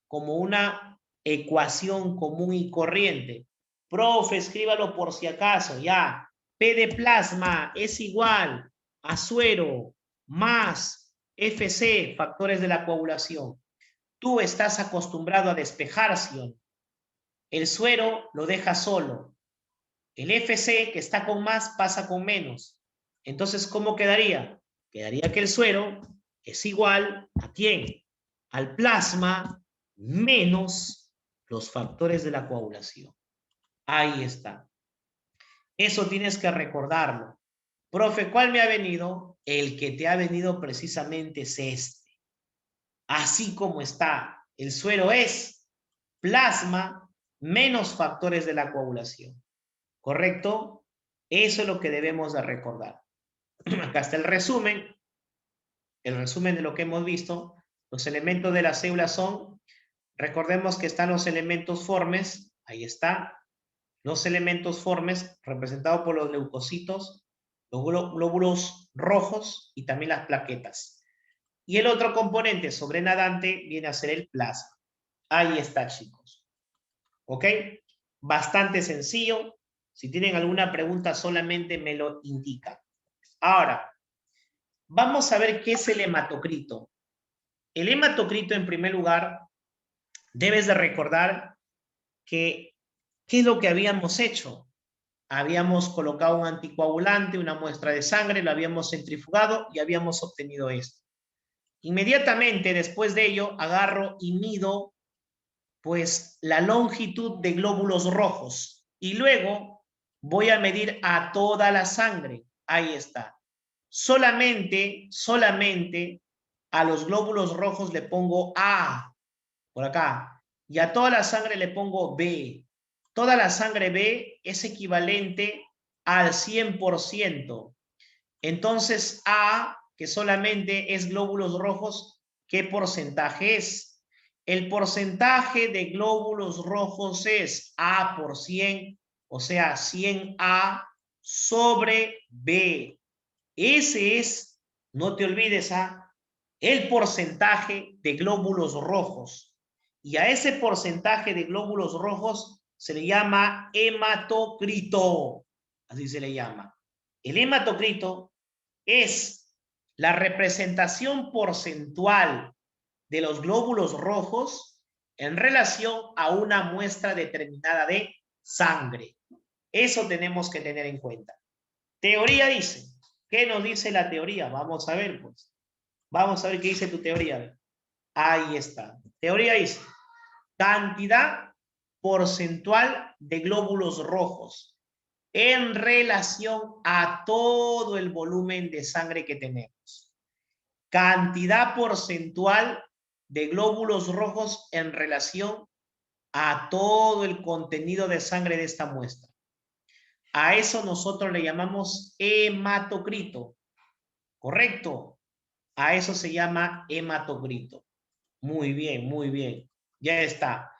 como una ecuación común y corriente. Profe, escríbalo por si acaso, ya. P de plasma es igual a suero más FC, factores de la coagulación. Tú estás acostumbrado a despejar, ¿sí? El suero lo deja solo. El FC, que está con más, pasa con menos. Entonces, ¿cómo quedaría? Quedaría que el suero es igual ¿a quién? Al plasma menos los factores de la coagulación. Ahí está. Eso tienes que recordarlo. Profe, ¿cuál me ha venido? El que te ha venido precisamente es este. Así como está, el suero es plasma menos factores de la coagulación. ¿Correcto? Eso es lo que debemos de recordar. Acá está el resumen de lo que hemos visto. Los elementos de la célula son, recordemos que están los elementos formes, ahí está, los elementos formes representados por los leucocitos, los glóbulos rojos y también las plaquetas. Y el otro componente sobrenadante viene a ser el plasma. Ahí está, chicos. ¿Ok? Bastante sencillo. Si tienen alguna pregunta, solamente me lo indican. Ahora, vamos a ver qué es el hematocrito. El hematocrito, en primer lugar, debes de recordar que ¿qué es lo que habíamos hecho? Habíamos colocado un anticoagulante, una muestra de sangre, lo habíamos centrifugado y habíamos obtenido esto. Inmediatamente después de ello, agarro y mido pues la longitud de glóbulos rojos y luego voy a medir a toda la sangre. Ahí está. Solamente a los glóbulos rojos le pongo A, por acá, y a toda la sangre le pongo B. Toda la sangre B es equivalente al 100%. Entonces A, que solamente es glóbulos rojos, ¿qué porcentaje es? El porcentaje de glóbulos rojos es A por 100, o sea, 100A sobre B. Ese es, no te olvides, el porcentaje de glóbulos rojos. Y a ese porcentaje de glóbulos rojos se le llama hematocrito. Así se le llama. El hematocrito es la representación porcentual de los glóbulos rojos en relación a una muestra determinada de sangre. Eso tenemos que tener en cuenta. Teoría dice. ¿Qué nos dice la teoría? Vamos a ver, pues. Vamos a ver qué dice tu teoría. Ahí está. Teoría dice, cantidad porcentual de glóbulos rojos en relación a todo el volumen de sangre que tenemos. Cantidad porcentual de glóbulos rojos en relación a todo el contenido de sangre de esta muestra. A eso nosotros le llamamos hematocrito. ¿Correcto? A eso se llama hematocrito. Muy bien, muy bien. Ya está.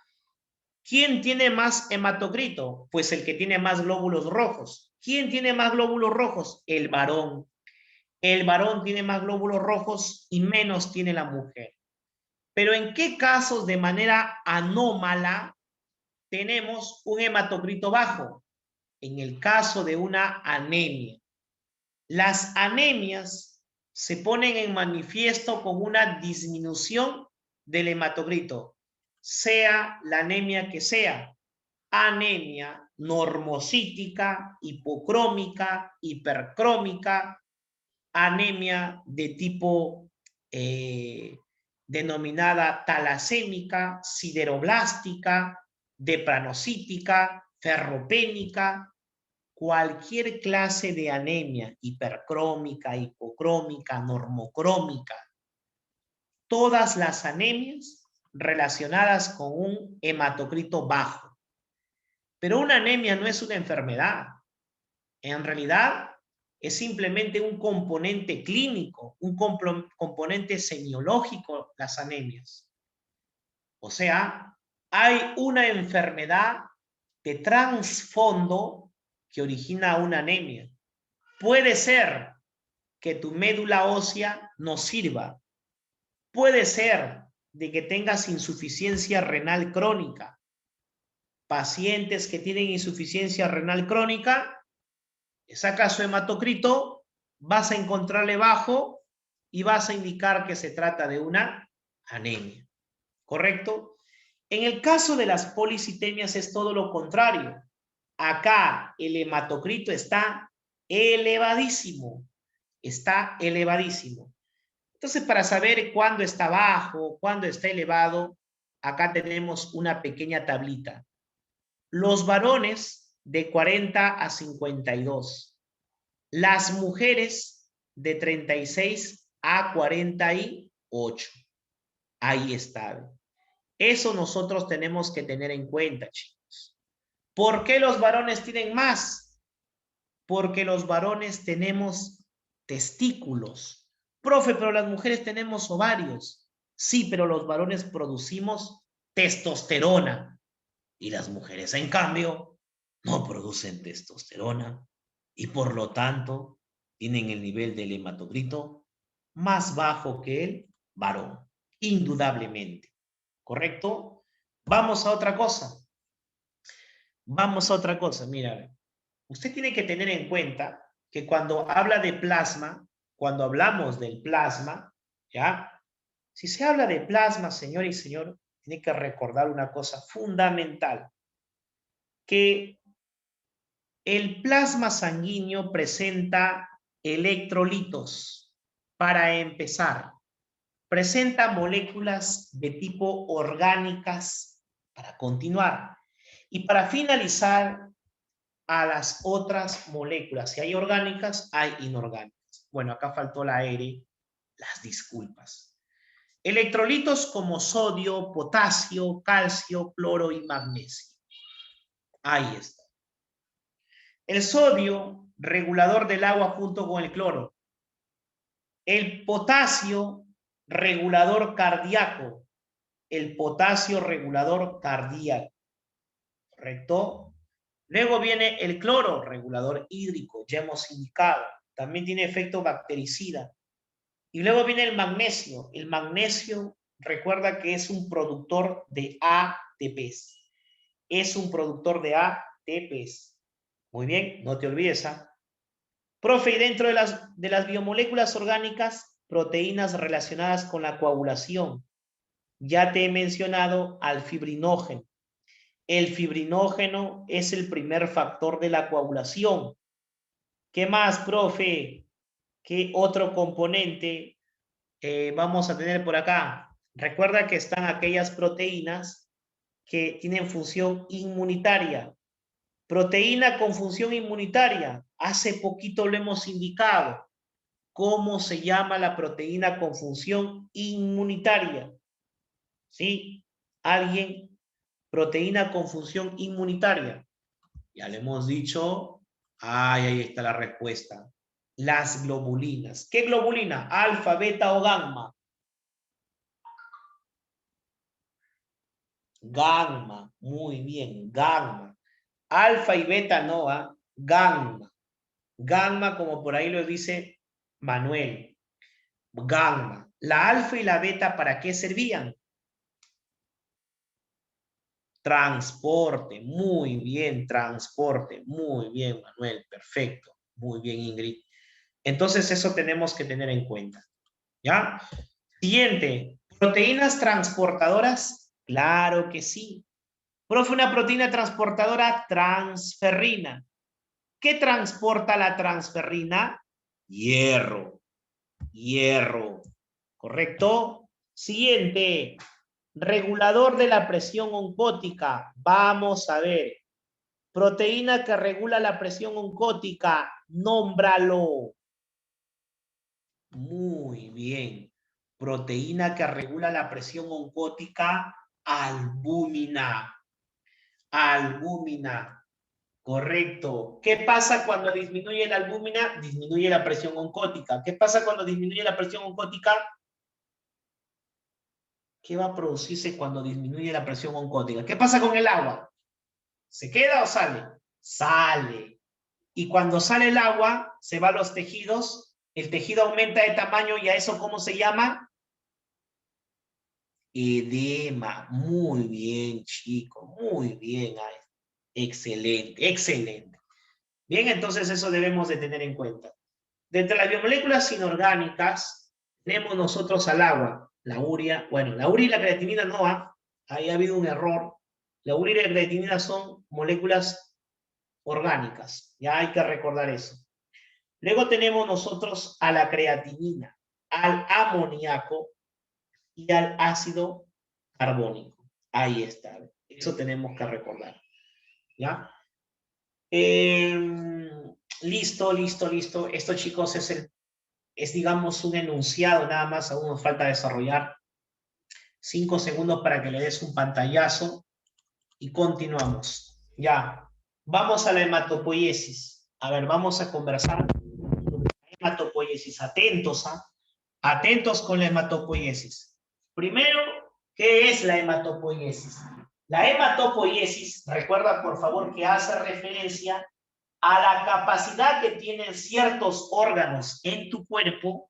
¿Quién tiene más hematocrito? Pues el que tiene más glóbulos rojos. ¿Quién tiene más glóbulos rojos? El varón. El varón tiene más glóbulos rojos y menos tiene la mujer. Pero ¿en qué casos de manera anómala tenemos un hematocrito bajo? En el caso de una anemia. Las anemias se ponen en manifiesto con una disminución del hematocrito, sea la anemia que sea, anemia normocítica, hipocrómica, hipercrómica, anemia de tipo denominada talasémica, sideroblástica, deplanocítica, ferropénica. cualquier clase de anemia, hipercrómica, hipocrómica, normocrómica, todas las anemias relacionadas con un hematocrito bajo. Pero una anemia no es una enfermedad. En realidad es simplemente un componente clínico, un componente semiológico, las anemias. O sea, hay una enfermedad de trasfondo que origina una anemia. Puede ser que tu médula ósea no sirva. Puede ser de que tengas insuficiencia renal crónica. Pacientes que tienen insuficiencia renal crónica, sacas su hematocrito, vas a encontrarle bajo y vas a indicar que se trata de una anemia. ¿Correcto? En el caso de las policitemias es todo lo contrario. Acá el hematocrito está elevadísimo. Está elevadísimo. Entonces, para saber cuándo está bajo, cuándo está elevado, acá tenemos una pequeña tablita. Los varones de 40 a 52. Las mujeres de 36 a 48. Ahí está. Eso nosotros tenemos que tener en cuenta, chicos. ¿Por qué los varones tienen más? Porque los varones tenemos testículos. Profe, pero las mujeres tenemos ovarios. Sí, pero los varones producimos testosterona. Y las mujeres, en cambio, no producen testosterona. Y por lo tanto, tienen el nivel del hematocrito más bajo que el varón. Indudablemente. ¿Correcto? Vamos a otra cosa. Vamos a otra cosa. Mira, usted tiene que tener en cuenta que cuando habla de plasma, cuando hablamos del plasma, ¿ya? Si se habla de plasma, señor y señor, tiene que recordar una cosa fundamental, que el plasma sanguíneo presenta electrolitos. Para empezar, presenta moléculas de tipo orgánicas para continuar. Y para finalizar, a las otras moléculas. Si hay orgánicas, hay inorgánicas. Bueno, acá faltó la R, las disculpas. Electrolitos como sodio, potasio, calcio, cloro y magnesio. Ahí está. El sodio, regulador del agua junto con el cloro. El potasio, regulador cardíaco. El potasio, regulador cardíaco. ¿Correcto? Luego viene el cloro, regulador hídrico, ya hemos indicado. También tiene efecto bactericida. Y luego viene el magnesio. El magnesio, recuerda que es un productor de ATPs. Es un productor de ATPs. Muy bien, no te olvides. Profe, y dentro de las biomoléculas orgánicas, proteínas relacionadas con la coagulación. Ya te he mencionado al fibrinógeno. El fibrinógeno es el primer factor de la coagulación. ¿Qué más, profe? ¿Qué otro componente vamos a tener por acá? Recuerda que están aquellas proteínas que tienen función inmunitaria. Proteína con función inmunitaria. Hace poquito lo hemos indicado. ¿Cómo se llama la proteína con función inmunitaria? ¿Sí? ¿Alguien? Proteína con función inmunitaria. Ya le hemos dicho. Ay, ahí está la respuesta. Las globulinas. ¿Qué globulina? Alfa, beta o gamma. Gamma. Muy bien, gamma. Alfa y beta no, ¿ah? Gamma. Gamma, como por ahí lo dice Manuel. Gamma. La alfa y la beta, ¿para qué servían? Transporte. Muy bien, transporte. Muy bien, Manuel. Perfecto. Muy bien, Ingrid. Entonces eso tenemos que tener en cuenta. ¿Ya? Siguiente. ¿Proteínas transportadoras? Claro que sí. Profe, una proteína transportadora, transferrina. ¿Qué transporta la transferrina? Hierro. Hierro. ¿Correcto? Siguiente. Regulador de la presión oncótica. Vamos a ver. Proteína que regula la presión oncótica, nómbralo. Muy bien. Proteína que regula la presión oncótica, albúmina. Albúmina. Correcto. ¿Qué pasa cuando disminuye la albúmina? Disminuye la presión oncótica. ¿Qué pasa cuando disminuye la presión oncótica? ¿Qué va a producirse cuando disminuye la presión oncótica? ¿Qué pasa con el agua? ¿Se queda o sale? Sale. Y cuando sale el agua, se va a los tejidos, el tejido aumenta de tamaño y a eso, ¿cómo se llama? Edema. Muy bien, chicos. Muy bien. Ay, excelente, excelente. Bien, entonces eso debemos de tener en cuenta. De entre las biomoléculas inorgánicas, tenemos nosotros al agua, la urea. Bueno, la urea y la creatinina no, ahí ha habido un error. La urea y la creatinina son moléculas orgánicas. Ya hay que recordar eso. Luego tenemos nosotros a la creatinina, al amoníaco y al ácido carbónico. Ahí está. Eso tenemos que recordar. ¿Ya? Listo, listo, listo. Esto, chicos, es, digamos, un enunciado nada más. Aún nos falta desarrollar 5 segundos para que le des un pantallazo y continuamos. Ya. Vamos a la hematopoiesis. A ver, vamos a conversar sobre la hematopoiesis. Atentos, Atentos con la hematopoiesis. Primero, ¿qué es la hematopoiesis? La hematopoiesis, recuerda por favor que hace referencia a la capacidad que tienen ciertos órganos en tu cuerpo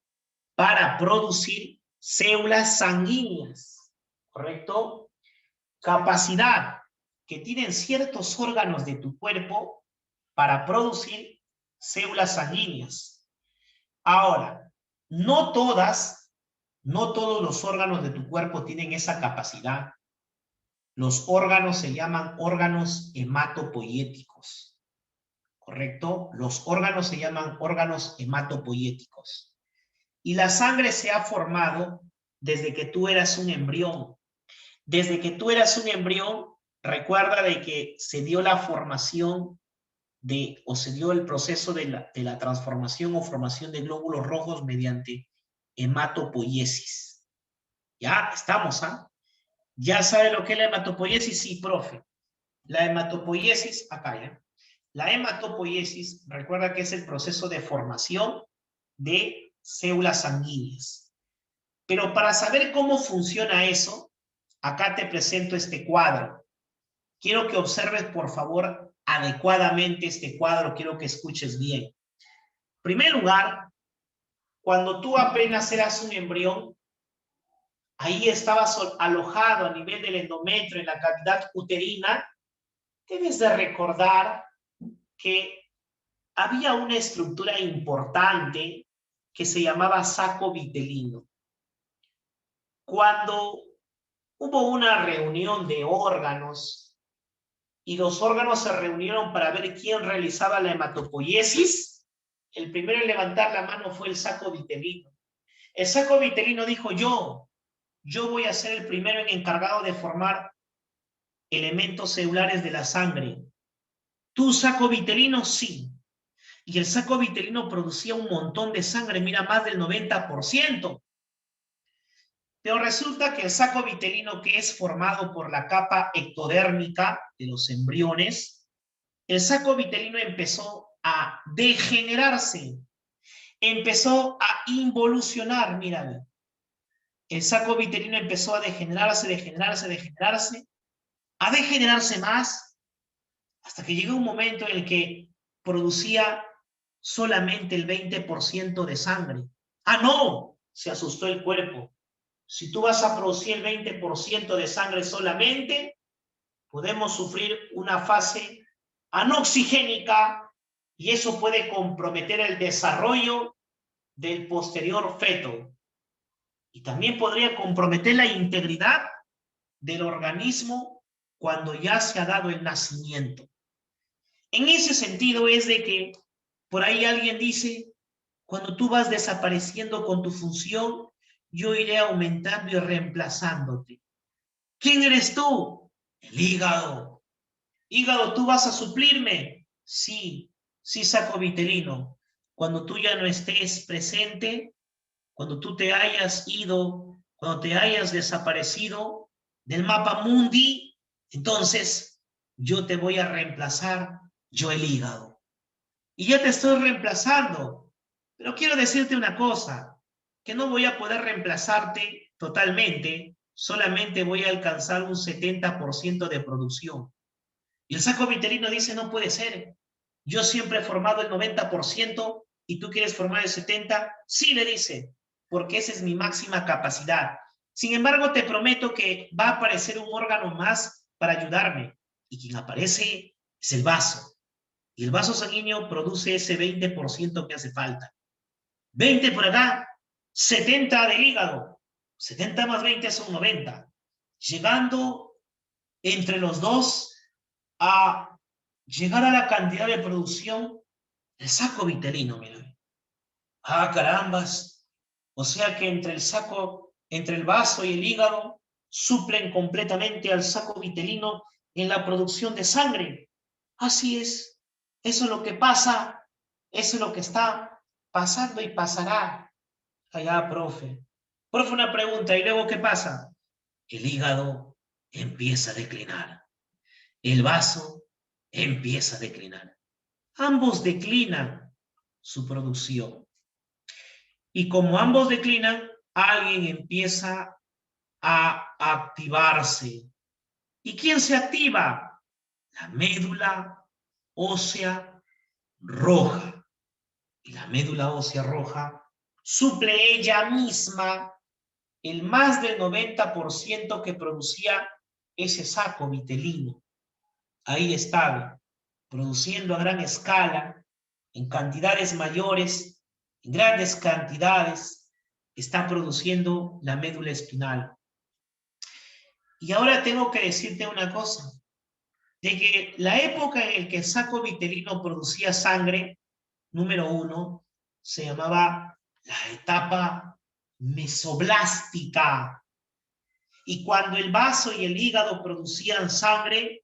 para producir células sanguíneas, ¿correcto? Capacidad que tienen ciertos órganos de tu cuerpo para producir células sanguíneas. Ahora, no todos los órganos de tu cuerpo tienen esa capacidad. Los órganos se llaman órganos hematopoiéticos, ¿correcto? Los órganos se llaman órganos hematopoiéticos. Y la sangre se ha formado desde que tú eras un embrión. Desde que tú eras un embrión, recuerda de que se dio la formación o se dio el proceso de la transformación o formación de glóbulos rojos mediante hematopoiesis. Ya estamos, ¿Ya sabe lo que es la hematopoiesis? Sí, profe. La hematopoiesis, acá ya. La hematopoiesis, recuerda que es el proceso de formación de células sanguíneas. Pero para saber cómo funciona eso, acá te presento este cuadro. Quiero que observes, por favor, adecuadamente este cuadro. Quiero que escuches bien. En primer lugar, cuando tú apenas eras un embrión, ahí estabas alojado a nivel del endometrio, en la cavidad uterina. Debes de recordar que había una estructura importante que se llamaba saco vitelino. Cuando hubo una reunión de órganos y los órganos se reunieron para ver quién realizaba la hematopoiesis, el primero en levantar la mano fue el saco vitelino. El saco vitelino dijo: yo voy a ser el primero en encargado de formar elementos celulares de la sangre. ¿Tú, saco vitelino? Sí. Y el saco vitelino producía un montón de sangre, mira, más del 90%. Pero resulta que el saco vitelino, que es formado por la capa ectodérmica de los embriones, el saco vitelino empezó a degenerarse, empezó a involucionar, mírame. El saco vitelino empezó a degenerarse, a degenerarse más, hasta que llegó un momento en el que producía solamente el 20% de sangre. ¡Ah, no! Se asustó el cuerpo. Si tú vas a producir el 20% de sangre solamente, podemos sufrir una fase anoxigénica y eso puede comprometer el desarrollo del posterior feto. Y también podría comprometer la integridad del organismo cuando ya se ha dado el nacimiento. En ese sentido es de que por ahí alguien dice: cuando tú vas desapareciendo con tu función, yo iré aumentando y reemplazándote. ¿Quién eres tú? El hígado. Hígado, ¿tú vas a suplirme? Sí, sí saco vitelino. Cuando tú ya no estés presente, cuando tú te hayas ido, cuando te hayas desaparecido del mapa mundi, entonces yo te voy a reemplazar, yo el hígado. Y ya te estoy reemplazando. Pero quiero decirte una cosa, que no voy a poder reemplazarte totalmente, solamente voy a alcanzar un 70% de producción. Y el saco vitelino dice, no puede ser. Yo siempre he formado el 90% y tú quieres formar el 70%. Sí, le dice, porque esa es mi máxima capacidad. Sin embargo, te prometo que va a aparecer un órgano más para ayudarme. Y quien aparece es el vaso. Y el vaso sanguíneo produce ese 20% que hace falta. 20 por acá, 70 del hígado. 70 más 20 son 90. Llegando entre los dos a llegar a la cantidad de producción del saco vitelino, mira. Ah, carambas. O sea que entre el saco, entre el vaso y el hígado, suplen completamente al saco vitelino en la producción de sangre. Así es. Eso es lo que pasa. Eso es lo que está pasando y pasará. Allá, profe. Profe, una pregunta. ¿Y luego qué pasa? El hígado empieza a declinar. El vaso empieza a declinar. Ambos declinan su producción. Y como ambos declinan, alguien empieza a activarse. ¿Y quién se activa? La médula ósea roja. Y la médula ósea roja suple ella misma el más del 90% que producía ese saco vitelino. Ahí está, produciendo a gran escala, en cantidades mayores, en grandes cantidades, está produciendo la médula espinal. Y ahora tengo que decirte una cosa, de que la época en la que el saco vitelino producía sangre, número 1, se llamaba la etapa mesoblástica. Y cuando el vaso y el hígado producían sangre,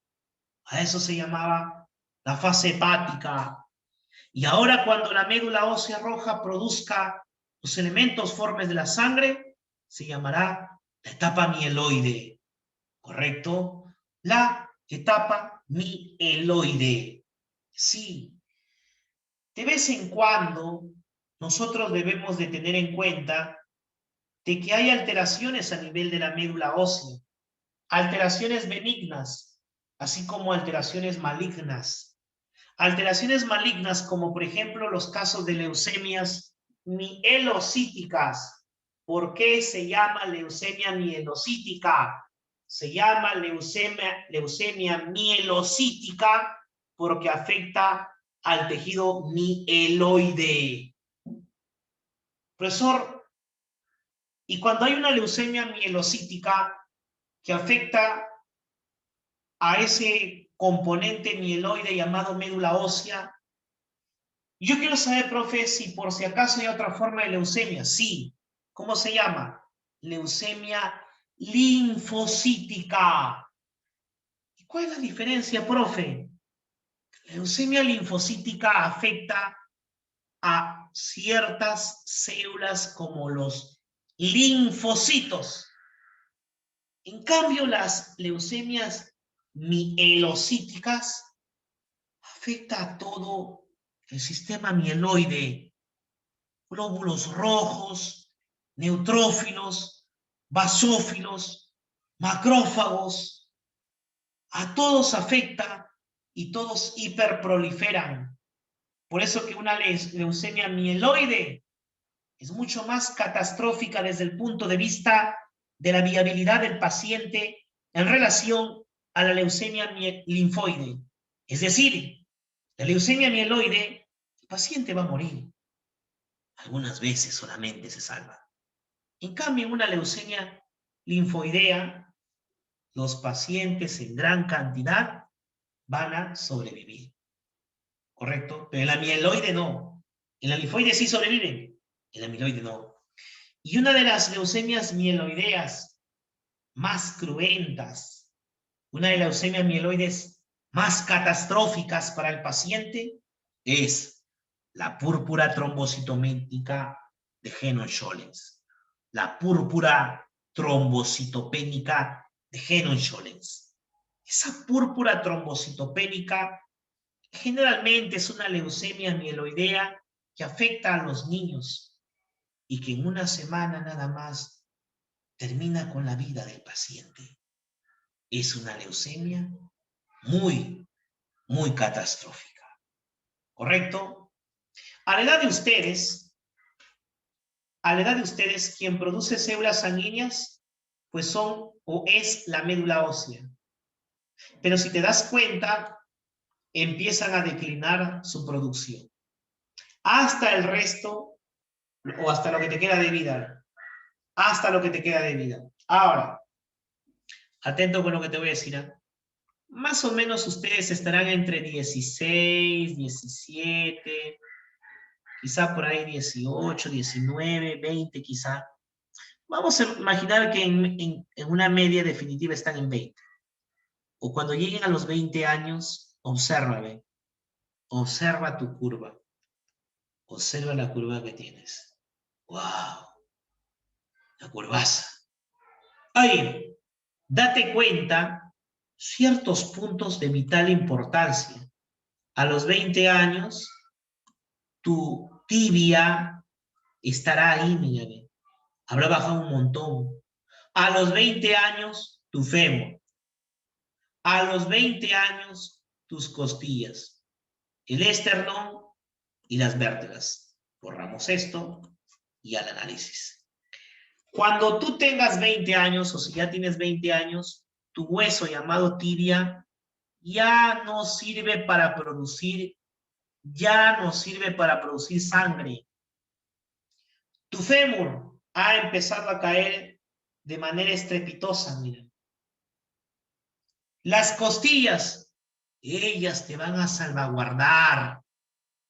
a eso se llamaba la fase hepática. Y ahora cuando la médula ósea roja produzca los elementos formes de la sangre, se llamará la etapa mieloide. ¿Correcto? La etapa mieloide. Sí. De vez en cuando, nosotros debemos de tener en cuenta de que hay alteraciones a nivel de la médula ósea. Alteraciones benignas, así como alteraciones malignas. Alteraciones malignas, como por ejemplo los casos de leucemias mielocíticas. ¿Por qué se llama leucemia mielocítica? Se llama leucemia mielocítica porque afecta al tejido mieloide. Profesor, y cuando hay una leucemia mielocítica que afecta a ese componente mieloide llamado médula ósea, yo quiero saber, profe, si por si acaso hay otra forma de leucemia. Sí. ¿Cómo se llama? Leucemia linfocítica. ¿Y cuál es la diferencia, profe? La leucemia linfocítica afecta a ciertas células como los linfocitos. En cambio, las leucemias mielocíticas afecta a todo el sistema mieloide, glóbulos rojos, neutrófilos, basófilos, macrófagos, a todos afecta y todos hiperproliferan. Por eso que una leucemia mieloide es mucho más catastrófica desde el punto de vista de la viabilidad del paciente en relación a la leucemia linfoide. Es decir, la leucemia mieloide, el paciente va a morir. Algunas veces solamente se salva. En cambio, en una leucemia linfoidea, los pacientes en gran cantidad van a sobrevivir. ¿Correcto? Pero en la mieloide no. En la linfoide sí sobreviven. En la mieloide no. Y una de las leucemias mieloideas más cruentas, una de las leucemias mieloides más catastróficas para el paciente es la púrpura trombocitomínica de Henoch-Schönlein. La púrpura trombocitopénica de Henoch-Schönlein. Esa púrpura trombocitopénica generalmente es una leucemia mieloidea que afecta a los niños y que en una semana nada más termina con la vida del paciente. Es una leucemia muy, muy catastrófica. ¿Correcto? A la edad de ustedes, quien produce células sanguíneas, pues son o es la médula ósea. Pero si te das cuenta, empiezan a declinar su producción. Hasta el resto, o hasta lo que te queda de vida. Hasta lo que te queda de vida. Ahora, atento con lo que te voy a decir. Más o menos ustedes estarán entre 16, 17, quizá por ahí 18, 19, 20 quizá. Vamos a imaginar que en una media definitiva están en 20. O cuando lleguen a los 20 años, obsérvame. Observa tu curva. Observa la curva que tienes. ¡Wow! La curvaza. Ahí, date cuenta ciertos puntos de vital importancia. A los 20 años, tu tibia estará ahí, mi amigo. Habrá bajado un montón. A los 20 años, tu fémur. A los 20 años, tus costillas. El esternón y las vértebras. Borramos esto y al análisis. Cuando tú tengas 20 años, o si ya tienes 20 años, tu hueso llamado tibia ya no sirve para producir sangre. Tu fémur ha empezado a caer de manera estrepitosa, mira. Las costillas, ellas te van a salvaguardar.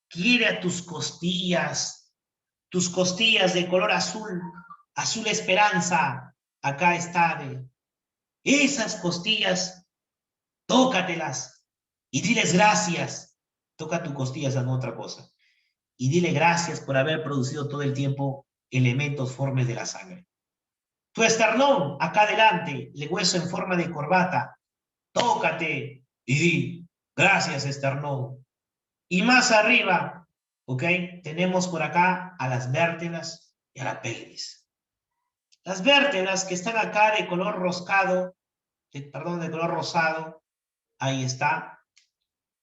Quiere a tus costillas de color azul, azul esperanza, acá está. Esas costillas, tócatelas y diles gracias. Toca tus costillas, no otra cosa. Y dile gracias por haber producido todo el tiempo elementos formes de la sangre. Tu esternón, acá adelante, el hueso en forma de corbata, tócate y di gracias, esternón. Y más arriba, ¿ok? Tenemos por acá a las vértebras y a la pelvis. Las vértebras que están acá de color roscado, de color rosado, ahí está.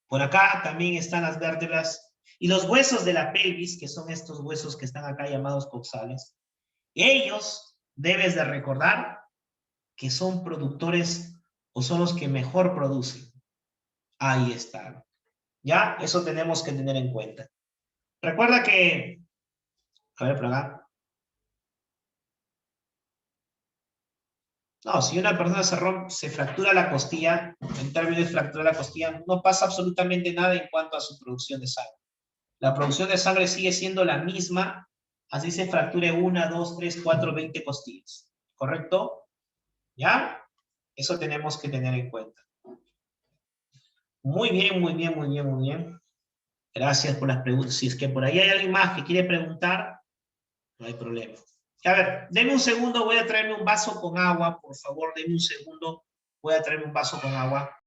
Por acá también están las vértebras y los huesos de la pelvis, que son estos huesos que están acá llamados coxales. Ellos, debes de recordar que son productores o son los que mejor producen. Ahí está. ¿Ya? Eso tenemos que tener en cuenta. Recuerda que, a ver, por acá. No, si una persona se fractura la costilla, en términos de fractura la costilla, no pasa absolutamente nada en cuanto a su producción de sangre. La producción de sangre sigue siendo la misma, así se fracture 1, 2, 3, 4, 20 costillas. ¿Correcto? ¿Ya? Eso tenemos que tener en cuenta. Muy bien, muy bien, muy bien, muy bien. Gracias por las preguntas. Si es que por ahí hay alguien más que quiere preguntar, no hay problema. A ver, denme un segundo, voy a traerme un vaso con agua, por favor, denme un segundo, voy a traerme un vaso con agua.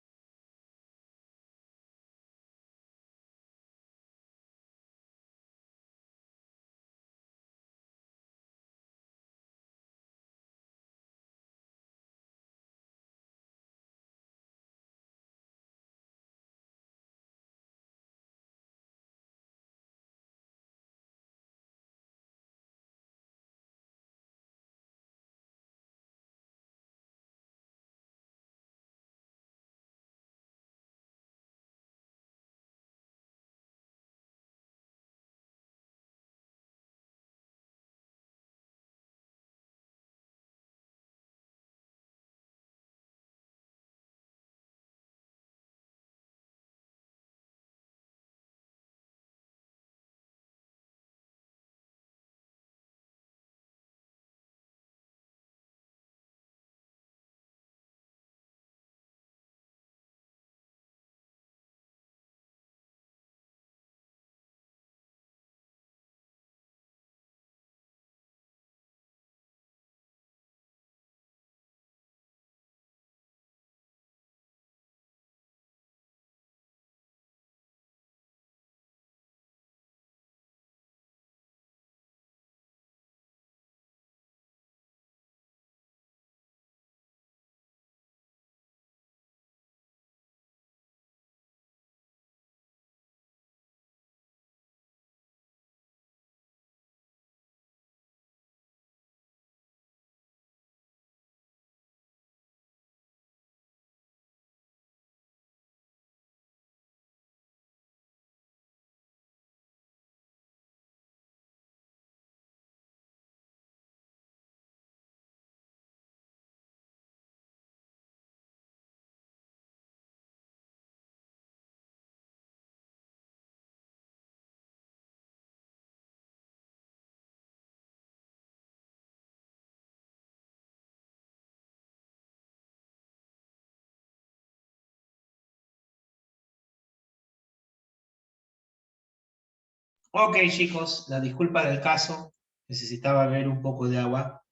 Ok, chicos, la disculpa del caso. Necesitaba beber un poco de agua.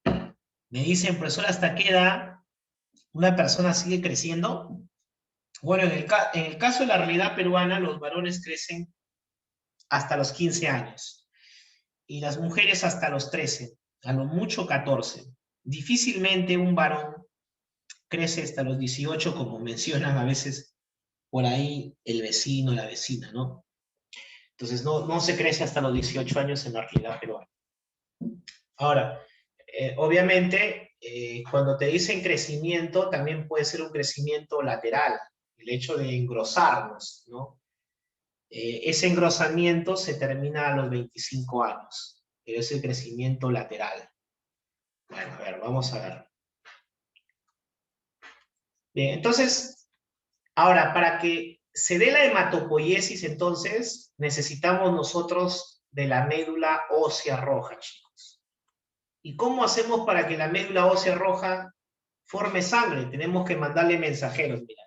Me dicen, profesor, ¿hasta qué edad una persona sigue creciendo? Bueno, en el caso de la realidad peruana, los varones crecen hasta los 15 años y las mujeres hasta los 13, a lo mucho 14. Difícilmente un varón crece hasta los 18, como mencionan a veces por ahí el vecino, la vecina, ¿no? Entonces no se crece hasta los 18 años en la realidad peruana. Ahora, obviamente, cuando te dicen crecimiento, también puede ser un crecimiento lateral, el hecho de engrosarnos, ¿no? Ese engrosamiento se termina a los 25 años, pero es el crecimiento lateral. Bueno, a ver, vamos a ver. Bien, entonces, ahora, para que se dé la hematopoiesis, entonces, necesitamos nosotros de la médula ósea roja, chicos. ¿Y cómo hacemos para que la médula ósea roja forme sangre? Tenemos que mandarle mensajeros, mira.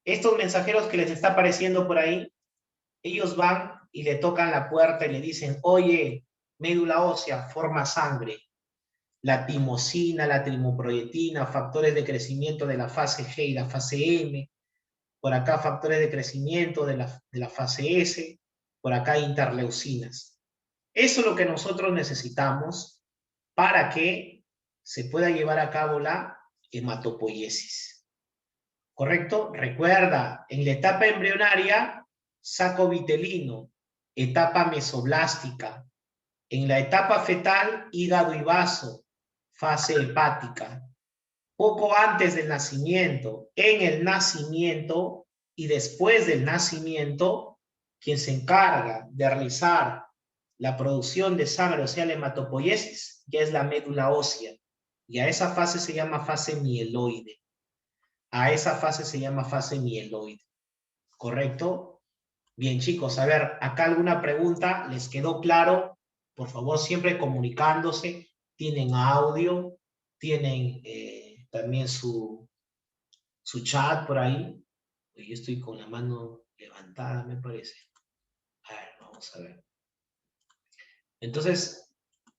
Estos mensajeros que les está apareciendo por ahí, ellos van y le tocan la puerta y le dicen, oye, médula ósea, forma sangre. La timosina, la trimoproyetina, factores de crecimiento de la fase G y la fase M, por acá factores de crecimiento de la fase S, por acá interleucinas. Eso es lo que nosotros necesitamos para que se pueda llevar a cabo la hematopoiesis. ¿Correcto? Recuerda, en la etapa embrionaria, saco vitelino, etapa mesoblástica. En la etapa fetal, hígado y vaso, fase hepática. Poco antes del nacimiento, en el nacimiento y después del nacimiento, quien se encarga de realizar la producción de sangre, o sea, la hematopoiesis, ya es la médula ósea. Y a esa fase se llama fase mieloide. A esa fase se llama fase mieloide. ¿Correcto? Bien, chicos, a ver, acá alguna pregunta, ¿les quedó claro? Por favor, siempre comunicándose. Tienen audio, tienen también su chat por ahí. Yo estoy con la mano levantada, me parece. A ver, vamos a ver. Entonces,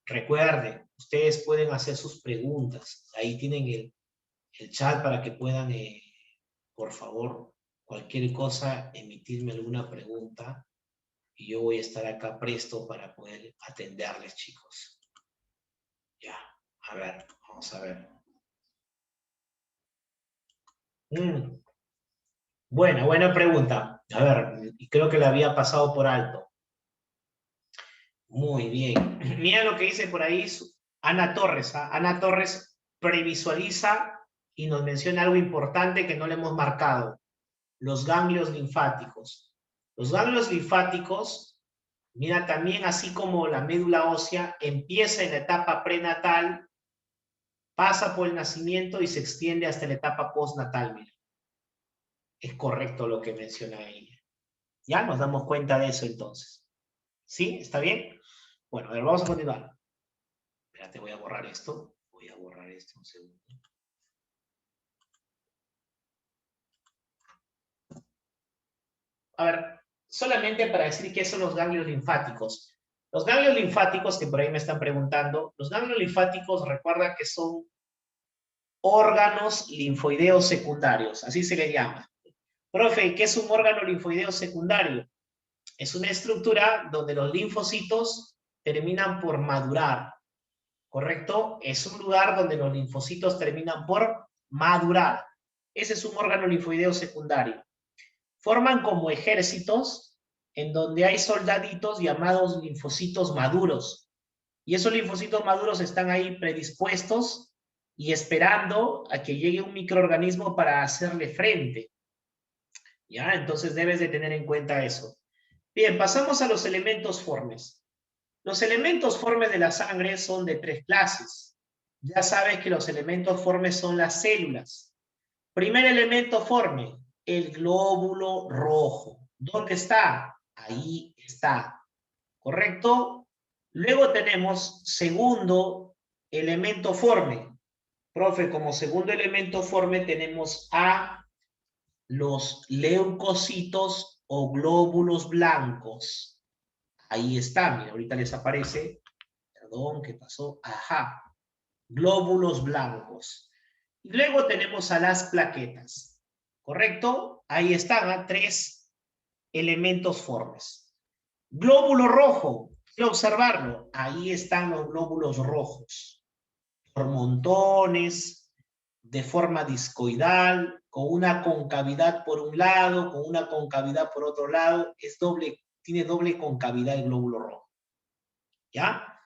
recuerden, ustedes pueden hacer sus preguntas. Ahí tienen el chat para que puedan, por favor, cualquier cosa, emitirme alguna pregunta. Y yo voy a estar acá presto para poder atenderles, chicos. Ya, a ver, vamos a ver. Buena pregunta. A ver, y creo que la había pasado por alto. Muy bien. Mira lo que dice por ahí Ana Torres. ¿Ah? Ana Torres previsualiza y nos menciona algo importante que no le hemos marcado. Los ganglios linfáticos. Los ganglios linfáticos, mira, también así como la médula ósea, empieza en la etapa prenatal, pasa por el nacimiento y se extiende hasta la etapa postnatal. Mira. Es correcto lo que menciona ella. Ya nos damos cuenta de eso entonces. ¿Sí? ¿Está bien? Bueno, a ver, vamos a continuar. Espérate, voy a borrar esto. Voy a borrar esto un segundo. A ver, solamente para decir qué son los ganglios linfáticos. Los ganglios linfáticos, que por ahí me están preguntando, los ganglios linfáticos, recuerda que son órganos linfoideos secundarios, así se le llama. Profe, ¿qué es un órgano linfoideo secundario? Es una estructura donde los linfocitos terminan por madurar, ¿correcto? Es un lugar donde los linfocitos terminan por madurar. Ese es un órgano linfoideo secundario. Forman como ejércitos en donde hay soldaditos llamados linfocitos maduros. Y esos linfocitos maduros están ahí predispuestos y esperando a que llegue un microorganismo para hacerle frente. ¿Ya? Entonces debes de tener en cuenta eso. Bien, pasamos a los elementos formes. Los elementos formes de la sangre son de 3 clases. Ya sabes que los elementos formes son las células. Primer elemento forme, el glóbulo rojo. ¿Dónde está? Ahí está. ¿Correcto? Luego tenemos segundo elemento forme. Profe, como segundo elemento forme tenemos a los leucocitos o glóbulos blancos. Ahí está, mira, ahorita les aparece. Perdón, ¿qué pasó? Ajá, glóbulos blancos. Y luego tenemos a las plaquetas, ¿correcto? Ahí están, tres elementos formes. Glóbulo rojo, quiero observarlo. Ahí están los glóbulos rojos, por montones, de forma discoidal, con una concavidad por un lado, con una concavidad por otro lado. Tiene doble concavidad el glóbulo rojo. ¿Ya?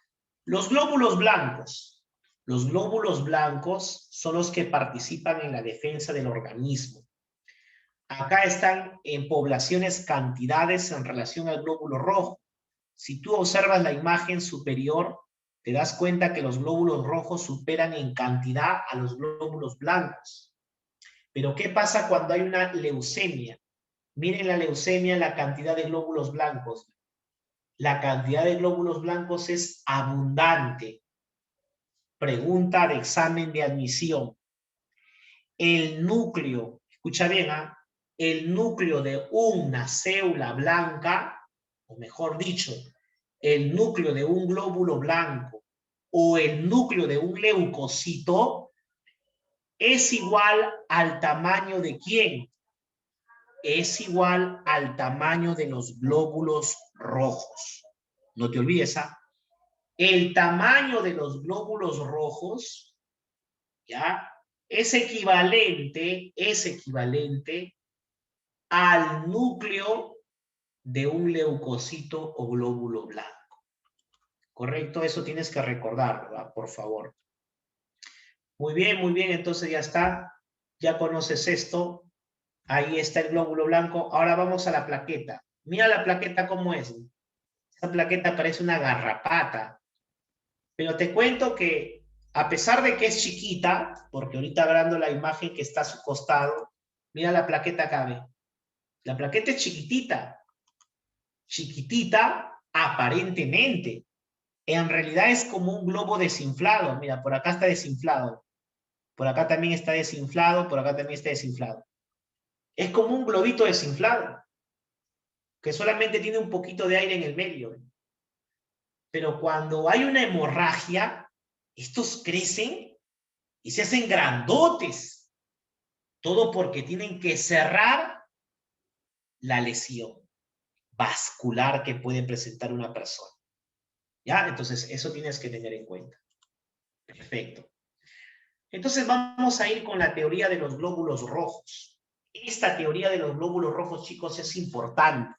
Los glóbulos blancos. Los glóbulos blancos son los que participan en la defensa del organismo. Acá están en poblaciones cantidades en relación al glóbulo rojo. Si tú observas la imagen superior, te das cuenta que los glóbulos rojos superan en cantidad a los glóbulos blancos. Pero ¿qué pasa cuando hay una leucemia? Miren la leucemia, la cantidad de glóbulos blancos. La cantidad de glóbulos blancos es abundante. Pregunta de examen de admisión. El núcleo, escucha bien, el núcleo de una célula blanca, o mejor dicho, el núcleo de un glóbulo blanco o el núcleo de un leucocito es igual al tamaño de ¿quién? Es igual al tamaño de los glóbulos rojos. No te olvides, el tamaño de los glóbulos rojos, ¿ya? Es equivalente al núcleo de un leucocito o glóbulo blanco. ¿Correcto? Eso tienes que recordar, ¿verdad? Por favor. Muy bien, entonces ya está. Ya conoces esto. Ahí está el glóbulo blanco. Ahora vamos a la plaqueta. Mira la plaqueta cómo es. Esta plaqueta parece una garrapata. Pero te cuento que a pesar de que es chiquita, porque ahorita hablando la imagen que está a su costado, mira la plaqueta acá, ¿ve? La plaqueta es chiquitita. Chiquitita aparentemente. En realidad es como un globo desinflado. Mira, por acá está desinflado. Por acá también está desinflado, por acá también está desinflado. Es como un globito desinflado, que solamente tiene un poquito de aire en el medio. Pero cuando hay una hemorragia, estos crecen y se hacen grandotes. Todo porque tienen que cerrar la lesión vascular que puede presentar una persona. ¿Ya? Entonces, eso tienes que tener en cuenta. Perfecto. Entonces, vamos a ir con la teoría de los glóbulos rojos. Esta teoría de los glóbulos rojos, chicos, es importante.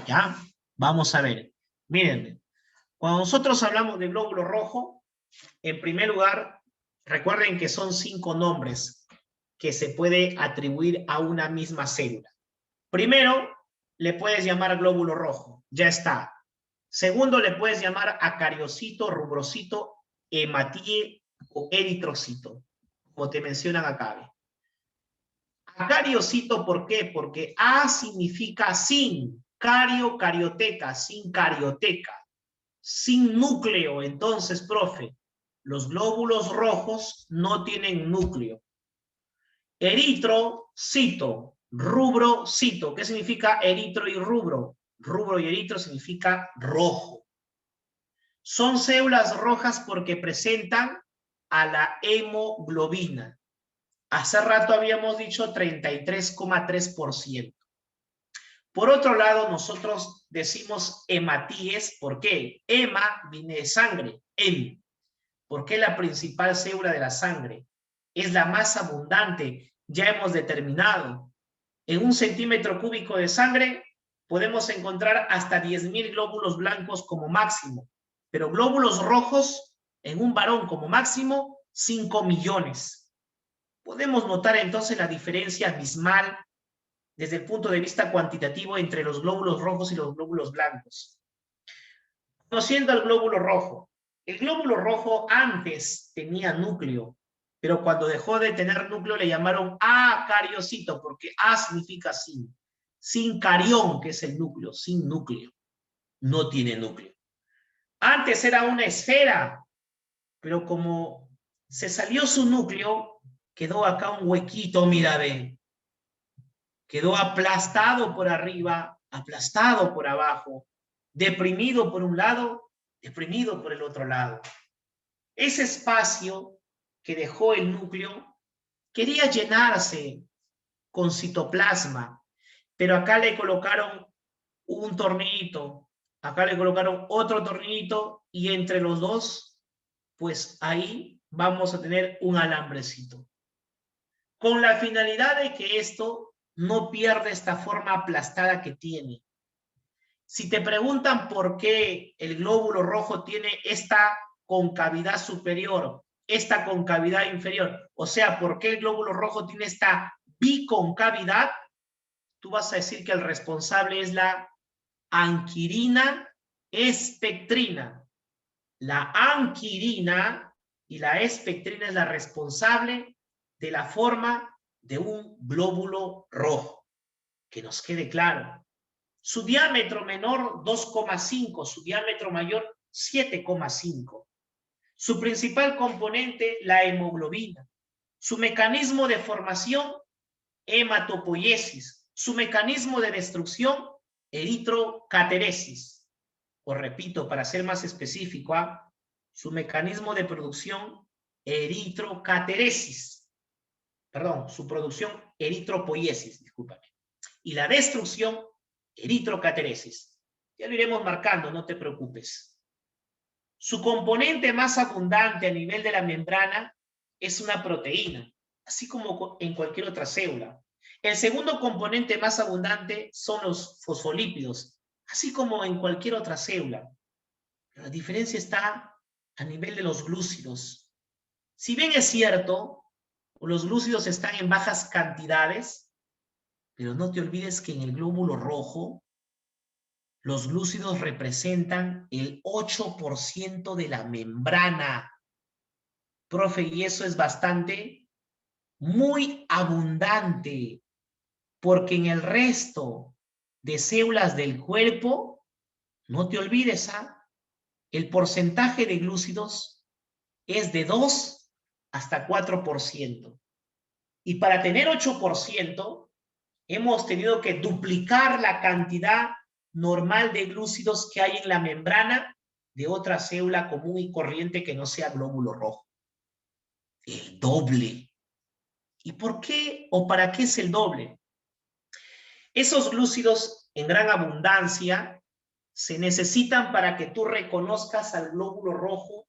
¿Ya? Vamos a ver. Miren, cuando nosotros hablamos de glóbulo rojo, en primer lugar, recuerden que son 5 nombres que se puede atribuir a una misma célula. Primero, le puedes llamar glóbulo rojo. Ya está. Segundo, le puedes llamar acariocito, rubrocito, hematíe o eritrocito, como te mencionan acá. Acariocito, ¿por qué? Porque A significa sin, cario, carioteca, sin carioteca, sin núcleo. Entonces, profe, los glóbulos rojos no tienen núcleo. Eritrocito, rubrocito. ¿Qué significa eritro y rubro? Rubro y eritro significa rojo. Son células rojas porque presentan a la hemoglobina. Hace rato habíamos dicho 33,3%. Por otro lado, nosotros decimos hematíes. ¿Por qué? Hema viene de sangre. Hem. ¿Por qué la principal célula de la sangre? Es la más abundante. Ya hemos determinado. En 1 centímetro cúbico de sangre podemos encontrar hasta 10.000 glóbulos blancos como máximo. Pero glóbulos rojos en un varón como máximo 5 millones. Podemos notar entonces la diferencia abismal desde el punto de vista cuantitativo entre los glóbulos rojos y los glóbulos blancos. Conociendo al glóbulo rojo. El glóbulo rojo antes tenía núcleo, pero cuando dejó de tener núcleo le llamaron acariocito, porque A significa sin. Sin carión, que es el núcleo, sin núcleo. No tiene núcleo. Antes era una esfera, pero como se salió su núcleo, quedó acá un huequito, mira, ve. Quedó aplastado por arriba aplastado por abajo, deprimido por un lado, deprimido por el otro lado. Ese espacio que dejó el núcleo quería llenarse con citoplasma, pero acá le colocaron un tornillito, acá le colocaron otro tornillito y entre los dos, pues ahí vamos a tener un alambrecito. Con la finalidad de que esto no pierda esta forma aplastada que tiene. Si te preguntan por qué el glóbulo rojo tiene esta concavidad superior, esta concavidad inferior, o sea, por qué el glóbulo rojo tiene esta biconcavidad, tú vas a decir que el responsable es la anquirina espectrina. La anquirina y la espectrina es la responsable de la forma de un glóbulo rojo. Que nos quede claro. Su diámetro menor 2,5, su diámetro mayor 7,5. Su principal componente, la hemoglobina. Su mecanismo de formación, hematopoiesis. Su mecanismo de destrucción, eritrocateresis. Os repito, para ser más específico, su mecanismo de producción, eritrocateresis. Perdón, su producción, eritropoiesis, discúlpame. Y la destrucción, eritrocateresis. Ya lo iremos marcando, no te preocupes. Su componente más abundante a nivel de la membrana es una proteína, así como en cualquier otra célula. El segundo componente más abundante son los fosfolípidos, así como en cualquier otra célula. Pero la diferencia está a nivel de los glúcidos. Si bien es cierto, los glúcidos están en bajas cantidades, pero no te olvides que en el glóbulo rojo los glúcidos representan el 8% de la membrana. Profe, y eso es bastante, muy abundante, porque en el resto de células del cuerpo, no te olvides, el porcentaje de glúcidos es de 2 hasta 4%. Y para tener 8%, hemos tenido que duplicar la cantidad normal de glúcidos que hay en la membrana de otra célula común y corriente que no sea glóbulo rojo. El doble. ¿Y por qué o para qué es el doble? Esos glúcidos en gran abundancia se necesitan para que tú reconozcas al glóbulo rojo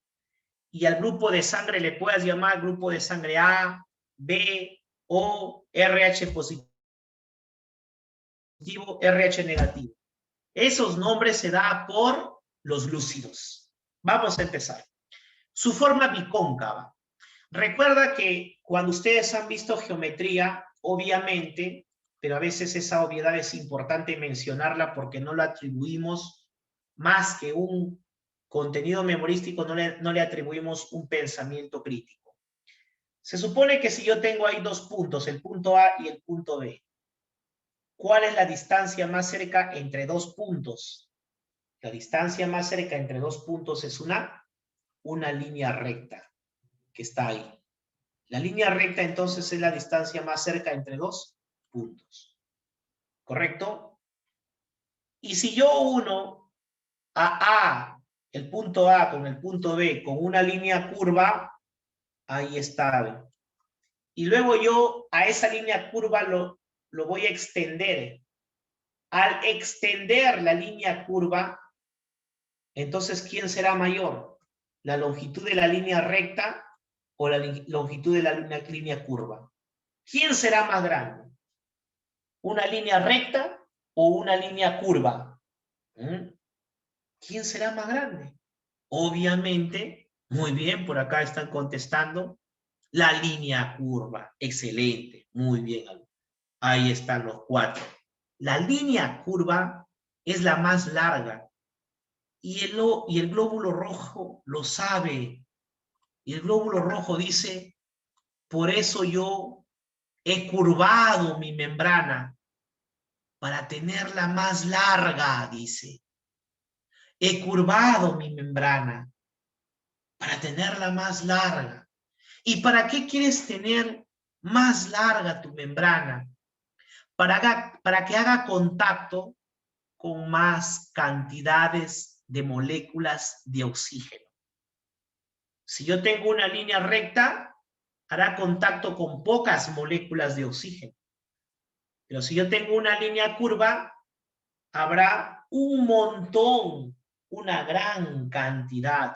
y al grupo de sangre le puedas llamar grupo de sangre A, B, O, RH positivo, RH negativo. Esos nombres se dan por los glúcidos. Vamos a empezar. Su forma bicóncava. Recuerda que cuando ustedes han visto geometría, obviamente, pero a veces esa obviedad es importante mencionarla porque no la atribuimos más que un contenido memorístico, no le atribuimos un pensamiento crítico. Se supone que si yo tengo ahí dos puntos, el punto A y el punto B, ¿cuál es la distancia más cerca entre dos puntos? La distancia más cerca entre dos puntos es una línea recta que está ahí. La línea recta entonces es la distancia más cerca entre dos puntos. ¿Correcto? Y si yo uno a el punto A con el punto B con una línea curva, ahí está. Y luego yo a esa línea curva lo voy a extender. Al extender la línea curva, entonces, ¿quién será mayor? ¿La longitud de la línea recta o la longitud de la línea curva? ¿Quién será más grande? ¿Una línea recta o una línea curva? ¿Quién será más grande? Obviamente, muy bien, por acá están contestando, la línea curva. Excelente, muy bien. Ahí están los cuatro. La línea curva es la más larga y el glóbulo rojo lo sabe. Y el glóbulo rojo dice, por eso yo he curvado mi membrana para tenerla más larga, dice. He curvado mi membrana para tenerla más larga. ¿Y para qué quieres tener más larga tu membrana? Para que haga contacto con más cantidades de moléculas de oxígeno. Si yo tengo una línea recta, hará contacto con pocas moléculas de oxígeno. Pero si yo tengo una línea curva, habrá un montón, una gran cantidad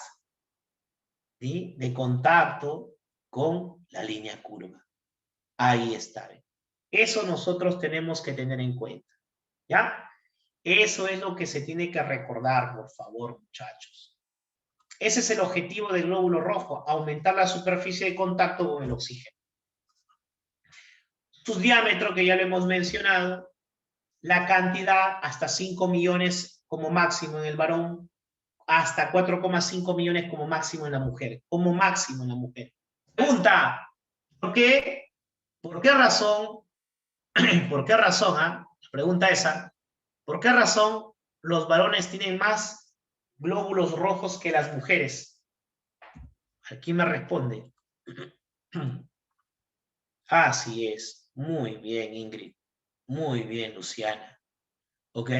de contacto con la línea curva. Ahí está. Eso nosotros tenemos que tener en cuenta. ¿Ya? Eso es lo que se tiene que recordar, por favor, muchachos. Ese es el objetivo del glóbulo rojo, aumentar la superficie de contacto con el oxígeno. Su diámetro, que ya lo hemos mencionado, la cantidad hasta 5 millones como máximo en el varón, hasta 4,5 millones como máximo en la mujer. Como máximo en la mujer. Pregunta, ¿por qué? ¿Por qué razón? ¿Por qué razón? La pregunta esa. ¿Por qué razón los varones tienen más glóbulos rojos que las mujeres? Aquí me responde. Así es. Muy bien, Ingrid. Muy bien, Luciana. ¿Ok?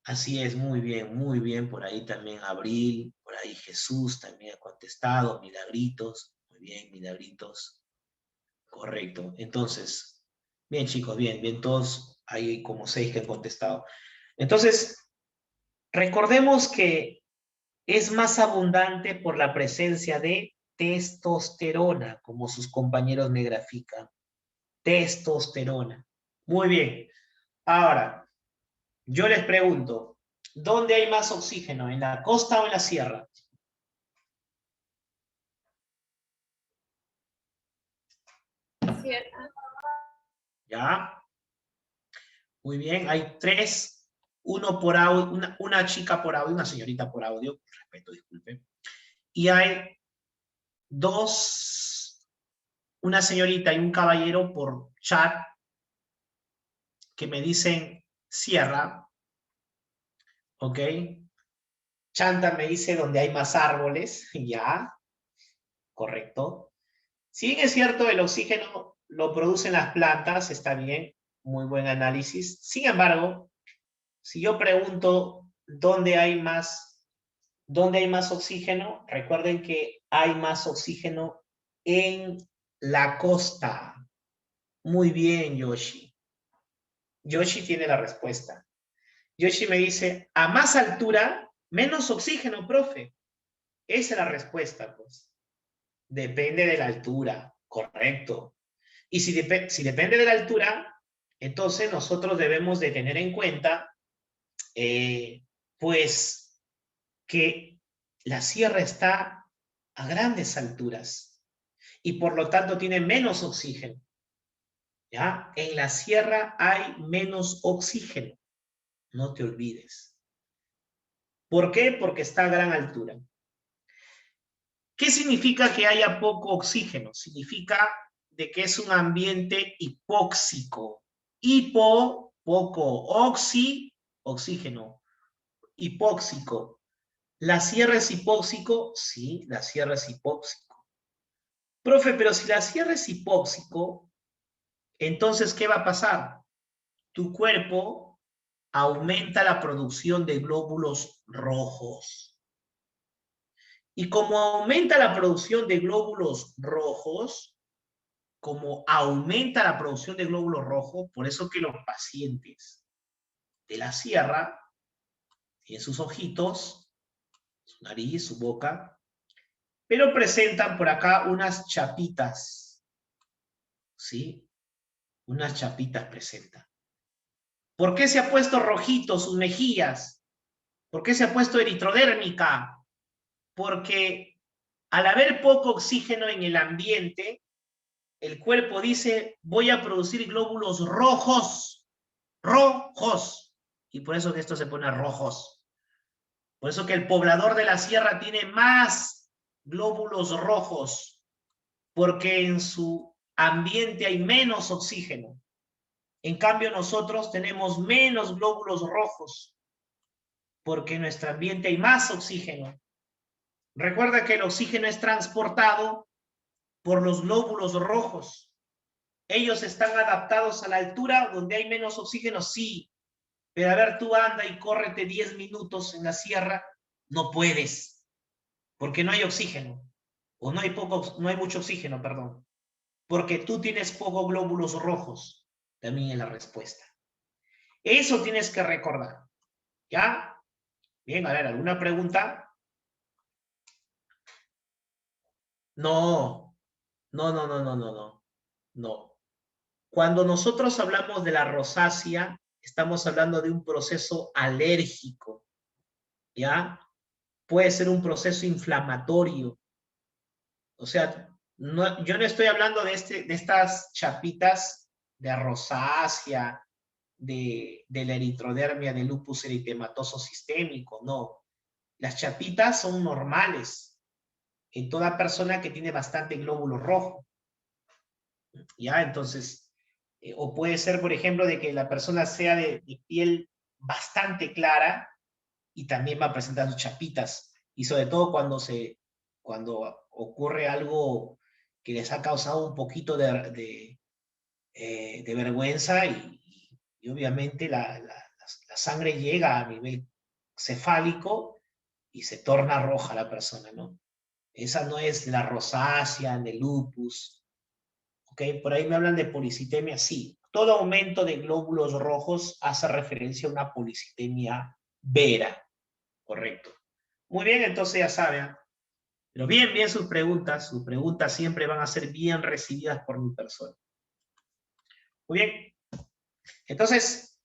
Así es, muy bien. Por ahí también Abril, por ahí Jesús también ha contestado. Milagritos. Muy bien, Milagritos. Correcto. Entonces, bien, chicos, bien. Todos hay como 6 que han contestado. Entonces, recordemos que es más abundante por la presencia de testosterona, como sus compañeros me grafican. Testosterona. Muy bien. Ahora, yo les pregunto, ¿dónde hay más oxígeno? ¿En la costa o en la sierra? Sierra. ¿Ya? Muy bien, hay 3, uno por audio, una chica por audio, una señorita por audio, respeto, disculpe. Y hay 2, una señorita y un caballero por chat que me dicen sierra, ¿ok? Chanta me dice donde hay más árboles, ya, correcto. Si bien es cierto, el oxígeno lo producen las plantas, está bien, muy buen análisis. Sin embargo, si yo pregunto dónde hay más oxígeno, recuerden que hay más oxígeno en la costa. Muy bien, Yoshi. Yoshi tiene la respuesta. Yoshi me dice, a más altura, menos oxígeno, profe. Esa es la respuesta, pues. Depende de la altura, correcto. Y si depende de la altura, entonces nosotros debemos de tener en cuenta, pues, que la sierra está a grandes alturas y por lo tanto tiene menos oxígeno. ¿Ya? En la sierra hay menos oxígeno, no te olvides. ¿Por qué? Porque está a gran altura. ¿Qué significa que haya poco oxígeno? Significa de que es un ambiente hipóxico. Hipo, poco, oxígeno. Hipóxico. ¿La sierra es hipóxico? Sí, la sierra es hipóxico. Profe, pero si la sierra es hipóxico, entonces, ¿qué va a pasar? Tu cuerpo aumenta la producción de glóbulos rojos. Y como aumenta la producción de glóbulos rojos, por eso que los pacientes de la sierra tienen sus ojitos, su nariz, su boca, pero presentan por acá unas chapitas, ¿sí? Unas chapitas presentan. ¿Por qué se ha puesto rojito sus mejillas? ¿Por qué se ha puesto eritrodérmica? Porque al haber poco oxígeno en el ambiente, el cuerpo dice, voy a producir glóbulos rojos, y por eso que esto se pone rojos. Por eso que el poblador de la sierra tiene más glóbulos rojos, porque en su ambiente hay menos oxígeno. En cambio, nosotros tenemos menos glóbulos rojos, porque en nuestro ambiente hay más oxígeno. Recuerda que el oxígeno es transportado por los glóbulos rojos. ¿Ellos están adaptados a la altura donde hay menos oxígeno? Sí. Pero a ver, tú anda y córrete 10 minutos en la sierra, no puedes, porque no hay oxígeno, o no hay mucho oxígeno, perdón, porque tú tienes pocos glóbulos rojos, también es la respuesta. Eso tienes que recordar, ¿ya? Bien, a ver, ¿alguna pregunta? No, no. Cuando nosotros hablamos de la rosácea, estamos hablando de un proceso alérgico, ¿ya? Puede ser un proceso inflamatorio. O sea, no, yo no estoy hablando de estas chapitas de rosácea, de la eritrodermia, de lupus eritematoso sistémico, no. Las chapitas son normales en toda persona que tiene bastante glóbulo rojo, ¿ya? Entonces, o puede ser, por ejemplo, de que la persona sea de piel bastante clara y también va a presentar sus chapitas, y sobre todo cuando ocurre algo que les ha causado un poquito de vergüenza y obviamente la sangre llega a nivel cefálico y se torna roja la persona, ¿no? Esa no es la rosácea, de lupus, ¿ok? Por ahí me hablan de policitemia, sí. Todo aumento de glóbulos rojos hace referencia a una policitemia vera, correcto. Muy bien, entonces ya saben. Pero bien sus preguntas siempre van a ser bien recibidas por mi persona. Muy bien, entonces,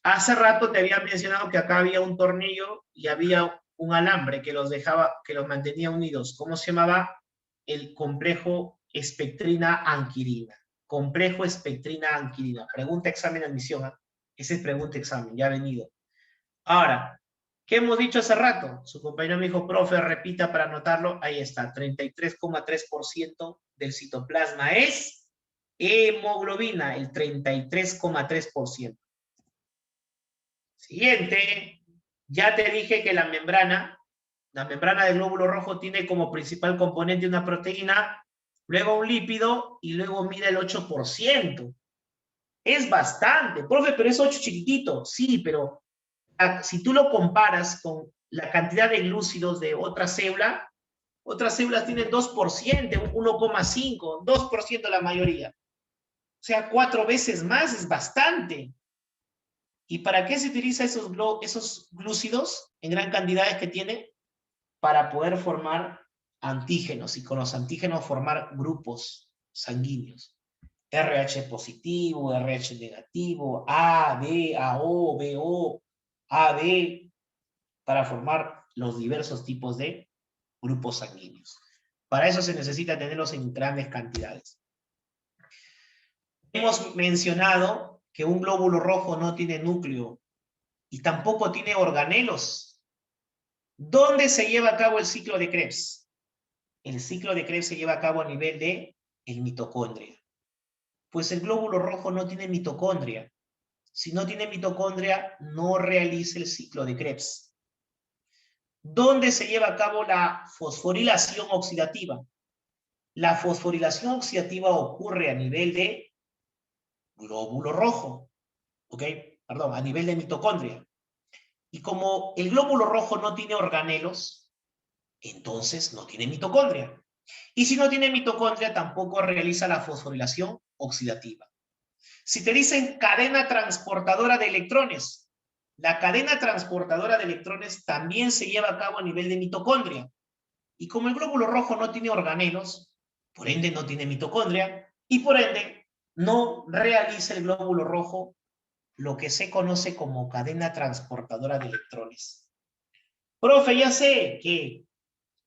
hace rato te había mencionado que acá había un tornillo y había un alambre que los mantenía unidos. ¿Cómo se llamaba? El complejo espectrina-anquirina. Complejo espectrina-anquirina. Pregunta examen admisión. ¿Eh? Ese es pregunta examen, ya ha venido. Ahora, ¿qué hemos dicho hace rato? Su compañero me dijo, profe, repita para anotarlo. Ahí está, 33,3% del citoplasma es hemoglobina, el 33,3%. Siguiente, ya te dije que la membrana del glóbulo rojo tiene como principal componente una proteína, luego un lípido y luego mide el 8%. Es bastante, profe, pero es 8 chiquitito. Sí, pero si tú lo comparas con la cantidad de glúcidos de otras células tienen 2%, 1,5, 2% la mayoría. O sea, 4 veces más es bastante. ¿Y para qué se utiliza esos glúcidos en gran cantidades que tiene? Para poder formar antígenos y con los antígenos formar grupos sanguíneos. RH positivo, RH negativo, A, B, AO, BO, AB, para formar los diversos tipos de grupos sanguíneos. Para eso se necesita tenerlos en grandes cantidades. Hemos mencionado que un glóbulo rojo no tiene núcleo y tampoco tiene organelos. ¿Dónde se lleva a cabo el ciclo de Krebs? El ciclo de Krebs se lleva a cabo a nivel de el mitocondria. Pues el glóbulo rojo no tiene mitocondria. Si no tiene mitocondria, no realiza el ciclo de Krebs. ¿Dónde se lleva a cabo la fosforilación oxidativa? La fosforilación oxidativa ocurre a nivel de glóbulo rojo, ¿ok? Perdón, a nivel de mitocondria. Y como el glóbulo rojo no tiene organelos, entonces no tiene mitocondria. Y si no tiene mitocondria, tampoco realiza la fosforilación oxidativa. Si te dicen cadena transportadora de electrones, la cadena transportadora de electrones también se lleva a cabo a nivel de mitocondria. Y como el glóbulo rojo no tiene organelos, por ende no tiene mitocondria, y por ende no realiza el glóbulo rojo lo que se conoce como cadena transportadora de electrones. Profe, ya sé que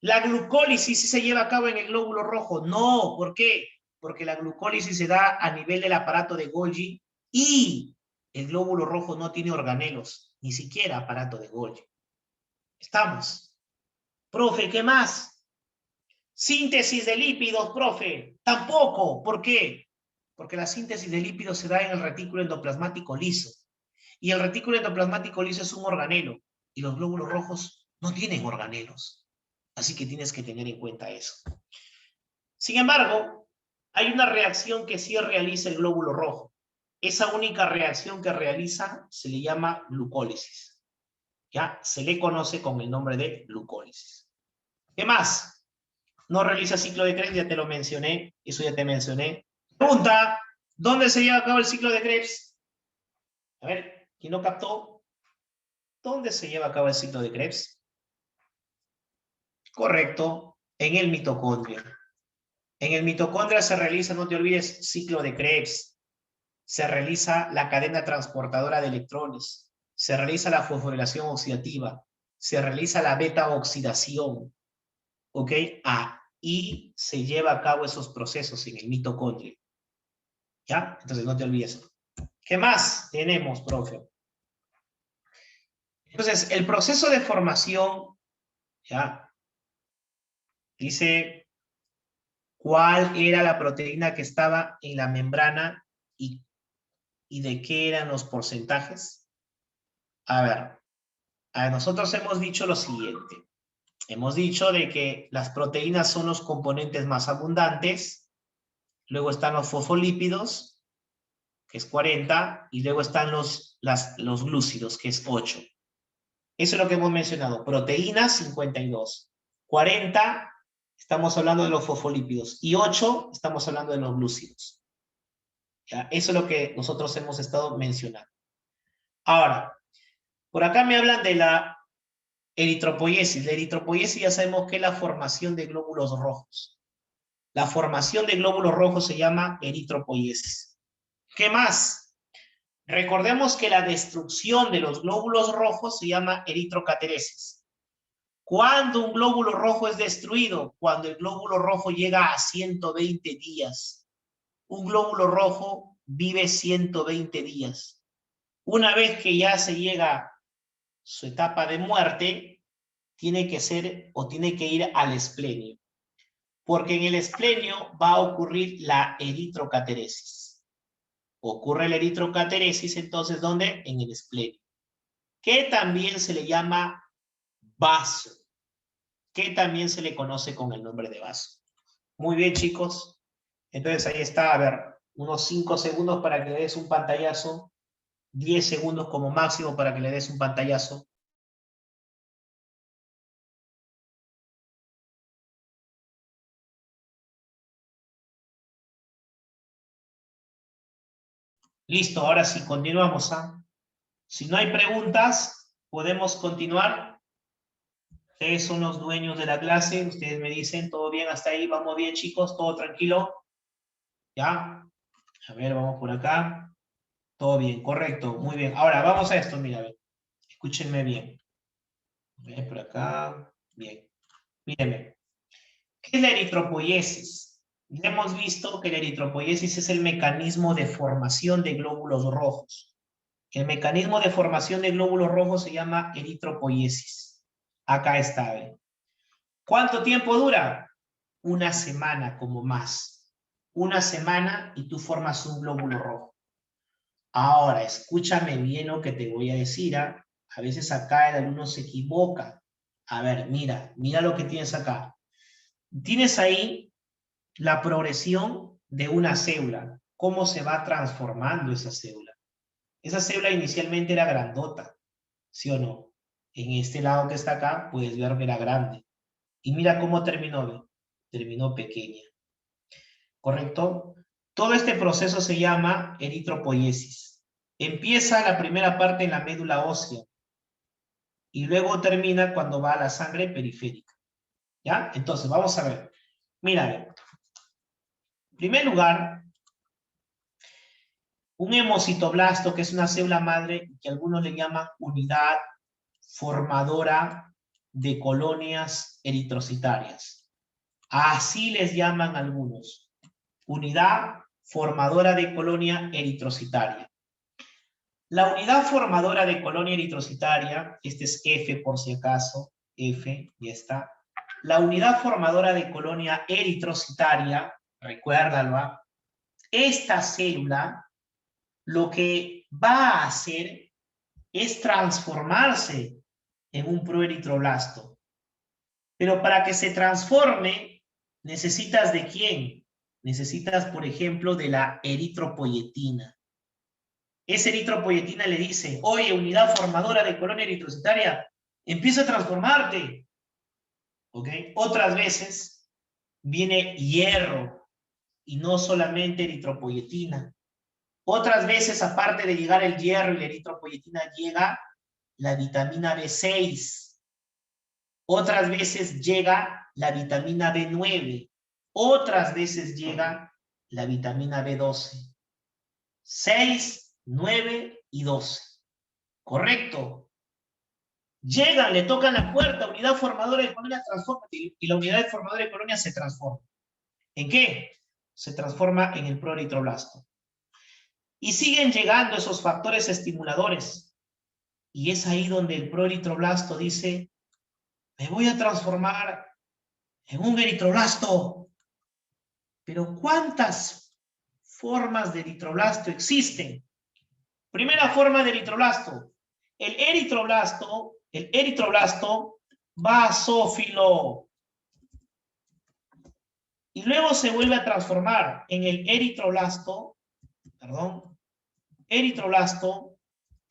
la glucólisis sí se lleva a cabo en el glóbulo rojo. No, ¿por qué? Porque la glucólisis se da a nivel del aparato de Golgi y el glóbulo rojo no tiene organelos, ni siquiera aparato de Golgi. ¿Estamos? Profe, ¿qué más? Síntesis de lípidos, profe. Tampoco. ¿Por qué? Porque la síntesis de lípidos se da en el retículo endoplasmático liso. Y el retículo endoplasmático liso es un organelo. Y los glóbulos rojos no tienen organelos. Así que tienes que tener en cuenta eso. Sin embargo, hay una reacción que sí realiza el glóbulo rojo. esa única reacción que realiza se le llama glucólisis. ¿Ya? Se le conoce con el nombre de glucólisis. ¿Qué más? No realiza ciclo de Krebs, ya te lo mencioné, eso ya te mencioné. Pregunta, ¿dónde se lleva a cabo el ciclo de Krebs? A ver, ¿quién lo captó? ¿Dónde se lleva a cabo el ciclo de Krebs? Correcto, en el mitocondrio. En el mitocondrio se realiza, no te olvides, ciclo de Krebs. Se realiza la cadena transportadora de electrones. Se realiza la fosforilación oxidativa. Se realiza la beta-oxidación. ¿Ok? Ahí se lleva a cabo esos procesos en el mitocondrio. ¿Ya? Entonces no te olvides. ¿Qué más tenemos, profe? Entonces, el proceso de formación, ¿ya? Dice cuál era la proteína que estaba en la membrana y de qué eran los porcentajes. A ver, nosotros hemos dicho lo siguiente. Hemos dicho de que las proteínas son los componentes más abundantes, luego están los fosfolípidos, que es 40, y luego están los glúcidos, que es 8. Eso es lo que hemos mencionado. Proteínas, 52. 40, estamos hablando de los fosfolípidos. Y 8, estamos hablando de los glúcidos. ¿Ya? Eso es lo que nosotros hemos estado mencionando. Ahora, por acá me hablan de la eritropoiesis. La eritropoiesis ya sabemos que es la formación de glóbulos rojos. La formación de glóbulos rojos se llama eritropoiesis. ¿Qué más? Recordemos que la destrucción de los glóbulos rojos se llama eritrocateresis. ¿Cuándo un glóbulo rojo es destruido? Cuando el glóbulo rojo llega a 120 días. Un glóbulo rojo vive 120 días. Una vez que ya se llega a su etapa de muerte, tiene que ir al esplenio. Porque en el esplenio va a ocurrir la eritrocateresis. Ocurre la eritrocateresis, entonces, ¿dónde? En el esplenio. Que también se le llama vaso. Que también se le conoce con el nombre de vaso. Muy bien, chicos. Entonces ahí está, a ver, unos 5 segundos para que le des un pantallazo, 10 segundos como máximo para que le des un pantallazo. Listo, ahora sí, continuamos. Si no hay preguntas, podemos continuar. Ustedes son los dueños de la clase, ustedes me dicen, ¿todo bien hasta ahí? ¿Vamos bien, chicos? ¿Todo tranquilo? ¿Ya? A ver, vamos por acá. Todo bien, correcto, muy bien. Ahora, vamos a esto, mira, a ver. Escúchenme bien. A ver, por acá. Bien. Mírenme. ¿Qué es la eritropoiesis? Ya hemos visto que la eritropoiesis es el mecanismo de formación de glóbulos rojos. El mecanismo de formación de glóbulos rojos se llama eritropoiesis. Acá está, ¿ve? ¿Cuánto tiempo dura? Una semana como más. Una semana y tú formas un glóbulo rojo. Ahora, escúchame bien lo que te voy a decir. A veces acá el alumno se equivoca. A ver, mira lo que tienes acá. Tienes ahí la progresión de una célula. Cómo se va transformando esa célula. Esa célula inicialmente era grandota, ¿sí o no? En este lado que está acá, puedes ver que era grande. Y mira cómo terminó, ¿ve? Terminó pequeña. ¿Correcto? Todo este proceso se llama eritropoiesis. Empieza la primera parte en la médula ósea y luego termina cuando va a la sangre periférica. ¿Ya? Entonces, vamos a ver. Mira, en primer lugar, un hemocitoblasto, que es una célula madre que algunos le llaman unidad formadora de colonias eritrocitarias. Así les llaman algunos. Unidad formadora de colonia eritrocitaria. La unidad formadora de colonia eritrocitaria, este es F por si acaso, F, ya está. La unidad formadora de colonia eritrocitaria, recuérdalo, esta célula lo que va a hacer es transformarse en un proeritroblasto. Pero para que se transforme, necesitas ¿de quién? Necesitas, por ejemplo, de la eritropoyetina. esa eritropoyetina le dice, oye, unidad formadora de colonia eritrocitaria, empieza a transformarte. ¿Ok? Otras veces viene hierro y no solamente eritropoyetina. Otras veces, aparte de llegar el hierro y la eritropoyetina, llega la vitamina B6. Otras veces llega la vitamina B9. Otras veces llega la vitamina B12. 6, 9 y 12. ¿Correcto? Llegan, le tocan la puerta, unidad formadora de colonia, transforma, y la unidad formadora de colonia se transforma. ¿En qué? Se transforma en el proeritroblasto. Y siguen llegando esos factores estimuladores. Y es ahí donde el proeritroblasto dice, me voy a transformar en un eritroblasto. Pero ¿cuántas formas de eritroblasto existen? Primera forma de eritroblasto. El eritroblasto basófilo. Y luego se vuelve a transformar en el eritroblasto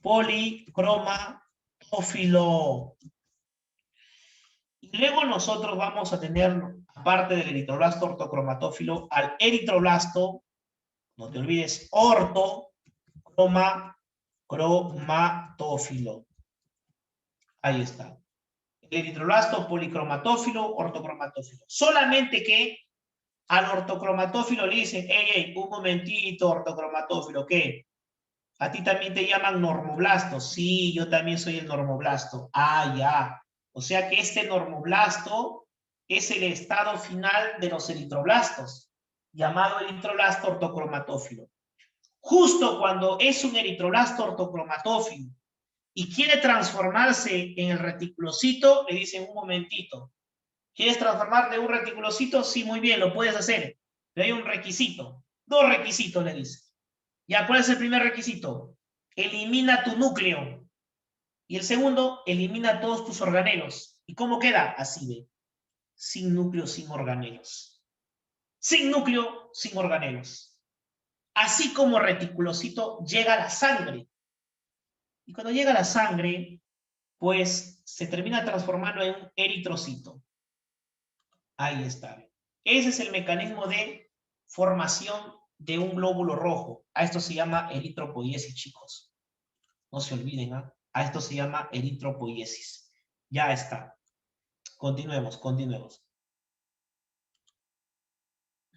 policromatófilo. Y luego nosotros vamos a tener, aparte del eritroblasto ortocromatófilo, al eritroblasto, no te olvides, ortocromatófilo. Ahí está. El eritroblasto policromatófilo, ortocromatófilo. Solamente que al ortocromatófilo le dicen, hey, un momentito, ortocromatófilo, ¿qué? A ti también te llaman normoblasto. Sí, yo también soy el normoblasto. Ah, ya. O sea que este normoblasto es el estado final de los eritroblastos, llamado eritroblasto ortocromatófilo. Justo cuando es un eritroblasto ortocromatófilo y quiere transformarse en el reticulocito, le dicen, un momentito, ¿quieres transformarte en un reticulocito? Sí, muy bien, lo puedes hacer. Pero hay un requisito. 2 requisitos, le dice. ¿Ya cuál es el primer requisito? Elimina tu núcleo. Y el segundo, elimina todos tus organelos. ¿Y cómo queda? Así de. Sin núcleo, sin organelos. Sin núcleo, sin organelos. Así como reticulocito llega a la sangre. Y cuando llega a la sangre, pues se termina transformando en un eritrocito. Ahí está. Ese es el mecanismo de formación de un glóbulo rojo. A esto se llama eritropoiesis, chicos. No se olviden, ¿eh? A esto se llama eritropoiesis. Ya está. Continuemos.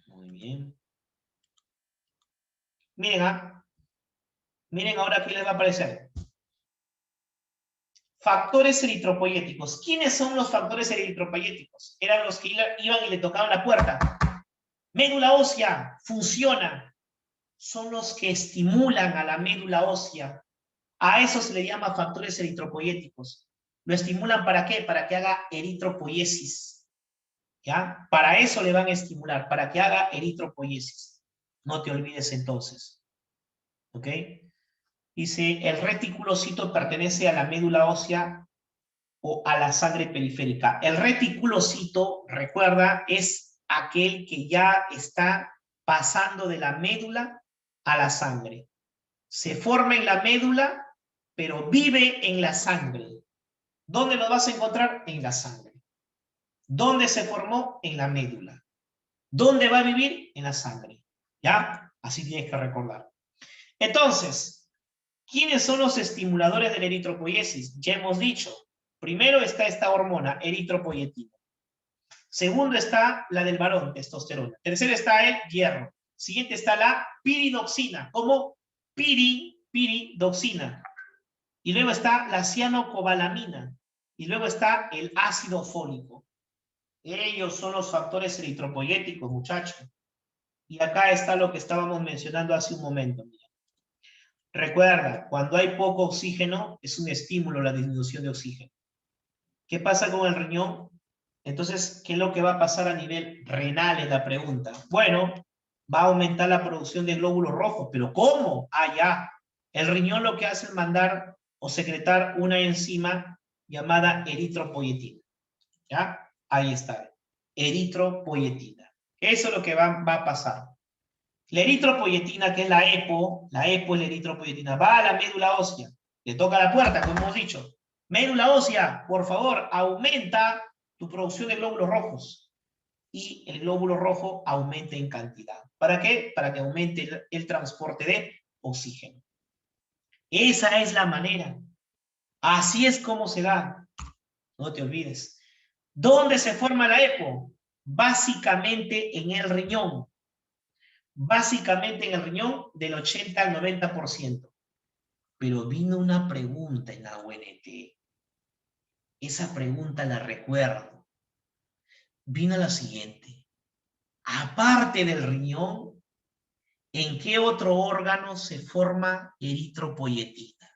Muy bien. Miren, miren ahora qué les va a aparecer. Factores eritropoyéticos. ¿Quiénes son los factores eritropoyéticos? Eran los que iban y le tocaban la puerta. Médula ósea, funciona. Son los que estimulan a la médula ósea. A eso se le llama factores eritropoyéticos. ¿Lo estimulan para qué? Para que haga eritropoiesis. ¿Ya? Para eso le van a estimular, para que haga eritropoiesis. No te olvides entonces. ¿Ok? Dice, el reticulocito pertenece a la médula ósea o a la sangre periférica. El reticulocito, recuerda, es aquel que ya está pasando de la médula a la sangre. Se forma en la médula, pero vive en la sangre. ¿Dónde lo vas a encontrar? En la sangre. ¿Dónde se formó? En la médula. ¿Dónde va a vivir? En la sangre. ¿Ya? Así tienes que recordar. Entonces, ¿quiénes son los estimuladores de la eritropoiesis? Ya hemos dicho. Primero está esta hormona, eritropoyetina. Segundo está la del varón, testosterona. Tercero está el hierro. Siguiente está la piridoxina, como piridoxina. Y luego está la cianocobalamina. Y luego está el ácido fólico. Ellos son los factores eritropoyéticos, muchachos. Y acá está lo que estábamos mencionando hace un momento. Mira. Recuerda, cuando hay poco oxígeno, es un estímulo la disminución de oxígeno. ¿Qué pasa con el riñón? Entonces, ¿qué es lo que va a pasar a nivel renal? Es la pregunta. Bueno, va a aumentar la producción de glóbulos rojos, pero ¿cómo? Ah, ya. El riñón lo que hace es mandar o secretar una enzima llamada eritropoyetina. ¿Ya? Ahí está. Eritropoyetina. Eso es lo que va a pasar. La eritropoyetina, que es la EPO es la eritropoyetina, va a la médula ósea, le toca la puerta, como hemos dicho. Médula ósea, por favor, aumenta tu producción de glóbulos rojos. Y el glóbulo rojo aumenta en cantidad. ¿Para qué? Para que aumente el transporte de oxígeno. Esa es la manera. Así es como se da. No te olvides. ¿Dónde se forma la EPO? Básicamente en el riñón. Básicamente en el riñón del 80 al 90%. Pero vino una pregunta en la UNT. Esa pregunta la recuerdo. Vino la siguiente. Aparte del riñón, ¿en qué otro órgano se forma eritropoyetina?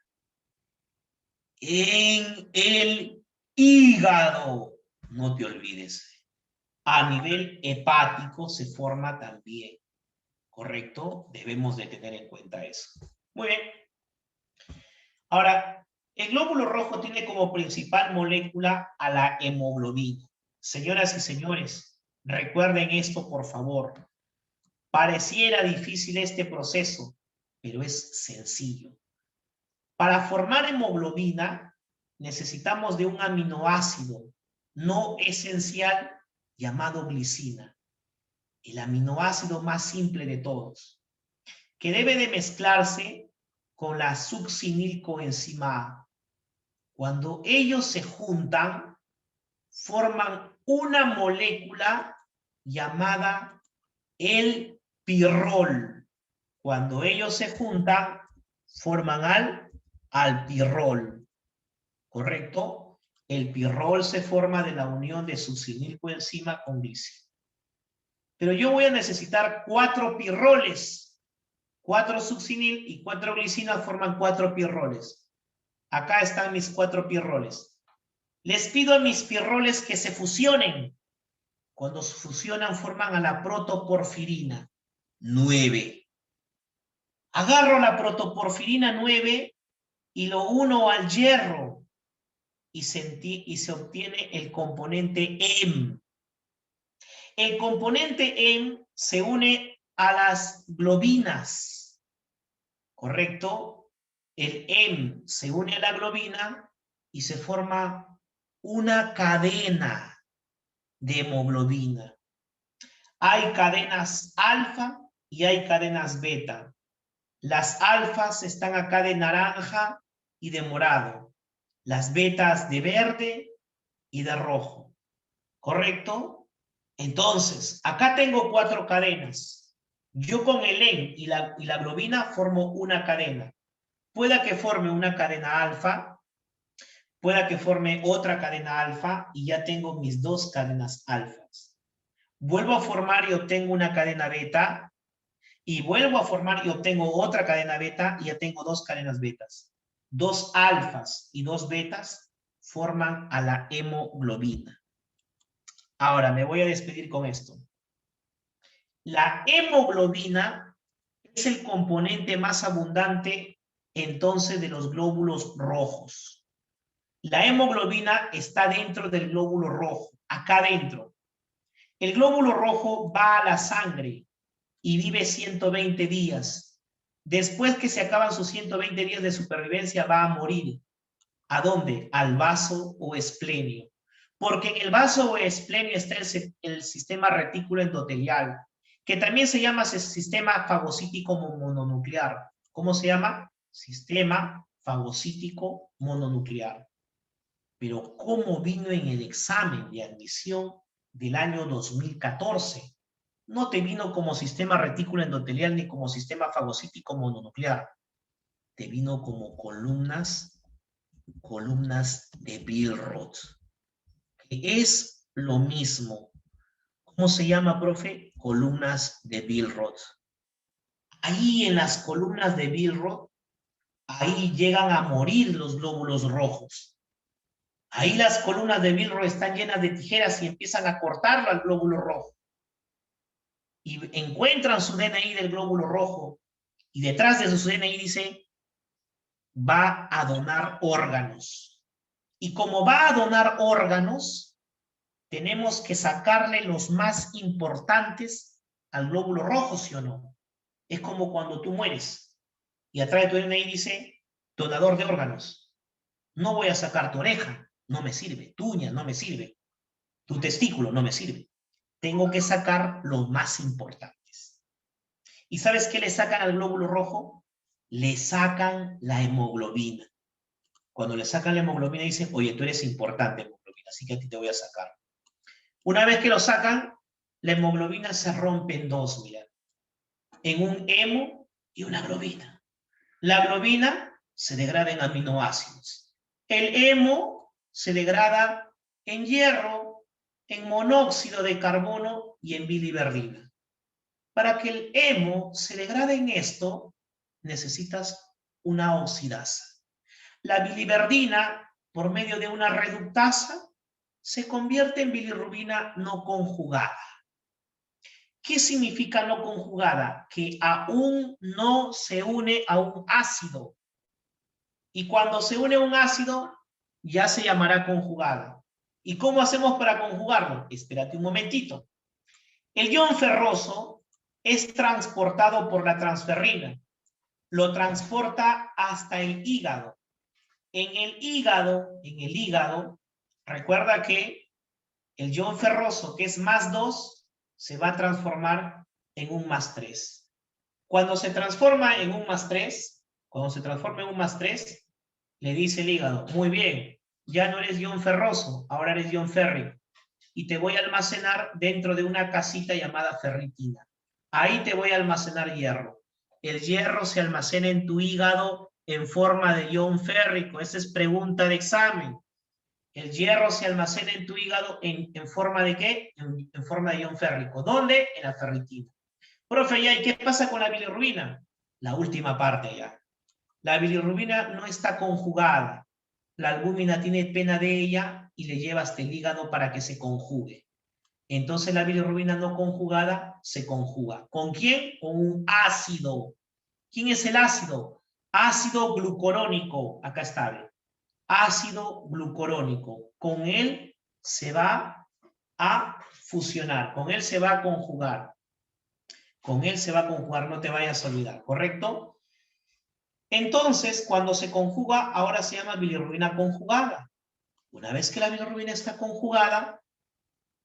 En el hígado. No te olvides. A nivel hepático se forma también. ¿Correcto? Debemos de tener en cuenta eso. Muy bien. Ahora, el glóbulo rojo tiene como principal molécula a la hemoglobina. Señoras y señores, recuerden esto, por favor. Pareciera difícil este proceso, pero es sencillo. Para formar hemoglobina, necesitamos de un aminoácido no esencial llamado glicina. El aminoácido más simple de todos, que debe de mezclarse con la succinilcoenzima A. Cuando ellos se juntan, forman una molécula llamada el pirrol. Cuando ellos se juntan, forman al alpirrol. ¿Correcto? El pirrol se forma de la unión de succinilcoenzima con glicina. Pero yo voy a necesitar 4 pirroles. 4 succinil y 4 glicinas forman 4 pirroles. Acá están mis 4 pirroles. Les pido a mis pirroles que se fusionen. Cuando se fusionan forman a la protoporfirina 9. Agarro la protoporfirina 9 y lo uno al hierro y se obtiene el componente heme. El componente heme se une a las globinas, ¿correcto? El heme se une a la globina y se forma una cadena de hemoglobina. Hay cadenas alfa y hay cadenas beta. Las alfas están acá de naranja y de morado. Las betas de verde y de rojo. ¿Correcto? Entonces, acá tengo 4 cadenas. Yo con el heme y la globina formo una cadena. Pueda que forme una cadena alfa, pueda que forme otra cadena alfa y ya tengo mis 2 cadenas alfas. Vuelvo a formar y obtengo una cadena beta y vuelvo a formar y obtengo otra cadena beta y ya tengo 2 cadenas betas. 2 alfas y 2 betas forman a la hemoglobina. Ahora me voy a despedir con esto. La hemoglobina es el componente más abundante entonces de los glóbulos rojos. La hemoglobina está dentro del glóbulo rojo, acá dentro. El glóbulo rojo va a la sangre y vive 120 días. Después que se acaban sus 120 días de supervivencia, va a morir. ¿A dónde? Al vaso o esplenio. Porque en el vaso o esplenio está el sistema retículo endotelial, que también se llama sistema fagocítico mononuclear. ¿Cómo se llama? Sistema fagocítico mononuclear. Pero ¿cómo vino en el examen de admisión del año 2014? No te vino como sistema retículo endotelial ni como sistema fagocítico mononuclear. Te vino como columnas de Billroth. Que es lo mismo. ¿Cómo se llama, profe? Columnas de Billroth. Ahí en las columnas de Billroth, ahí llegan a morir los glóbulos rojos. Ahí las columnas de Billroth están llenas de tijeras y empiezan a cortarlo al glóbulo rojo. Y encuentran su DNI del glóbulo rojo. Y detrás de su DNI dice, va a donar órganos. Y como va a donar órganos, tenemos que sacarle los más importantes al glóbulo rojo, ¿sí o no? es como cuando tú mueres y atrás de tu DNI dice donador de órganos. No voy a sacar tu oreja, no me sirve. Tu uña no me sirve. Tu testículo no me sirve. Tengo que sacar los más importantes. ¿Y sabes qué le sacan al glóbulo rojo? Le sacan la hemoglobina. Cuando le sacan la hemoglobina dicen, oye, tú eres importante, hemoglobina, así que a ti te voy a sacar. Una vez que lo sacan, la hemoglobina se rompe en dos, mira. En un hemo y una globina. La globina se degrada en aminoácidos. El hemo se degrada en hierro, en monóxido de carbono y en biliverdina. Para que el hemo se degrade en esto, necesitas una oxidasa. La biliverdina, por medio de una reductasa, se convierte en bilirrubina no conjugada. ¿Qué significa no conjugada? Que aún no se une a un ácido. Y cuando se une a un ácido, ya se llamará conjugada. ¿Y cómo hacemos para conjugarlo? Espérate un momentito. El ion ferroso es transportado por la transferrina. Lo transporta hasta el hígado. En el hígado, recuerda que el ion ferroso, que es +2, se va a transformar en un +3. Cuando se transforma en un +3, le dice el hígado, muy bien, ya no eres ion ferroso, ahora eres ion férrico. Y te voy a almacenar dentro de una casita llamada ferritina. Ahí te voy a almacenar hierro. El hierro se almacena en tu hígado en forma de ion férrico. Esa es pregunta de examen. El hierro se almacena en tu hígado en forma de ¿qué? En forma de ion férrico. ¿Dónde? En la ferritina. Profe, ¿y qué pasa con la bilirrubina? La última parte ya. La bilirrubina no está conjugada. La albúmina tiene pena de ella y le lleva hasta el hígado para que se conjugue. Entonces la bilirrubina no conjugada se conjuga. ¿Con quién? Con un ácido. ¿Quién es el ácido? Ácido glucurónico. Acá está. Ácido glucurónico. Con él se va a fusionar. Con él se va a conjugar. Con él se va a conjugar. No te vayas a olvidar. ¿Correcto? Entonces, cuando se conjuga, ahora se llama bilirrubina conjugada. Una vez que la bilirrubina está conjugada,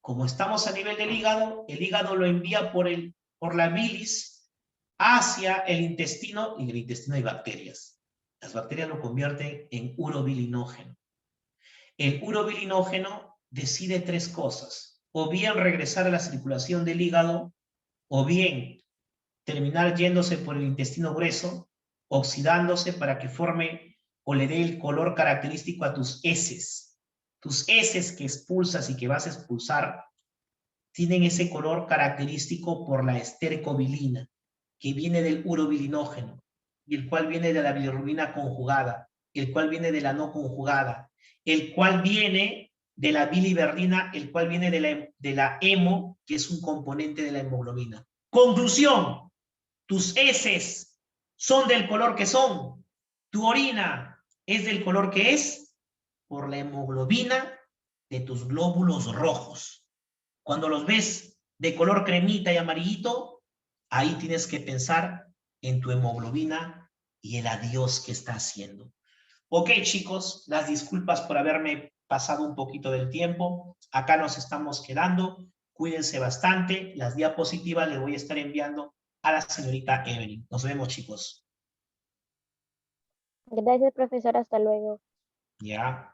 como estamos a nivel del hígado, el hígado lo envía por la bilis hacia el intestino, y en el intestino hay bacterias. Las bacterias lo convierten en urobilinógeno. El urobilinógeno decide tres cosas: o bien regresar a la circulación del hígado, o bien terminar yéndose por el intestino grueso, oxidándose para que forme o le dé el color característico a tus heces. Tus heces que expulsas y que vas a expulsar tienen ese color característico por la estercobilina, que viene del urobilinógeno, y el cual viene de la bilirrubina conjugada, el cual viene de la no conjugada, el cual viene de la biliverdina, el cual viene de la hemo, que es un componente de la hemoglobina. Conclusión: tus heces son del color que son, tu orina es del color que es, por la hemoglobina de tus glóbulos rojos. Cuando los ves de color cremita y amarillito, ahí tienes que pensar en tu hemoglobina y el adiós que está haciendo. Ok, chicos, las disculpas por haberme pasado un poquito del tiempo. Acá nos estamos quedando. Cuídense bastante. Las diapositivas les voy a estar enviando a la señorita Evelyn. Nos vemos, chicos. Gracias, profesor. Hasta luego. Ya.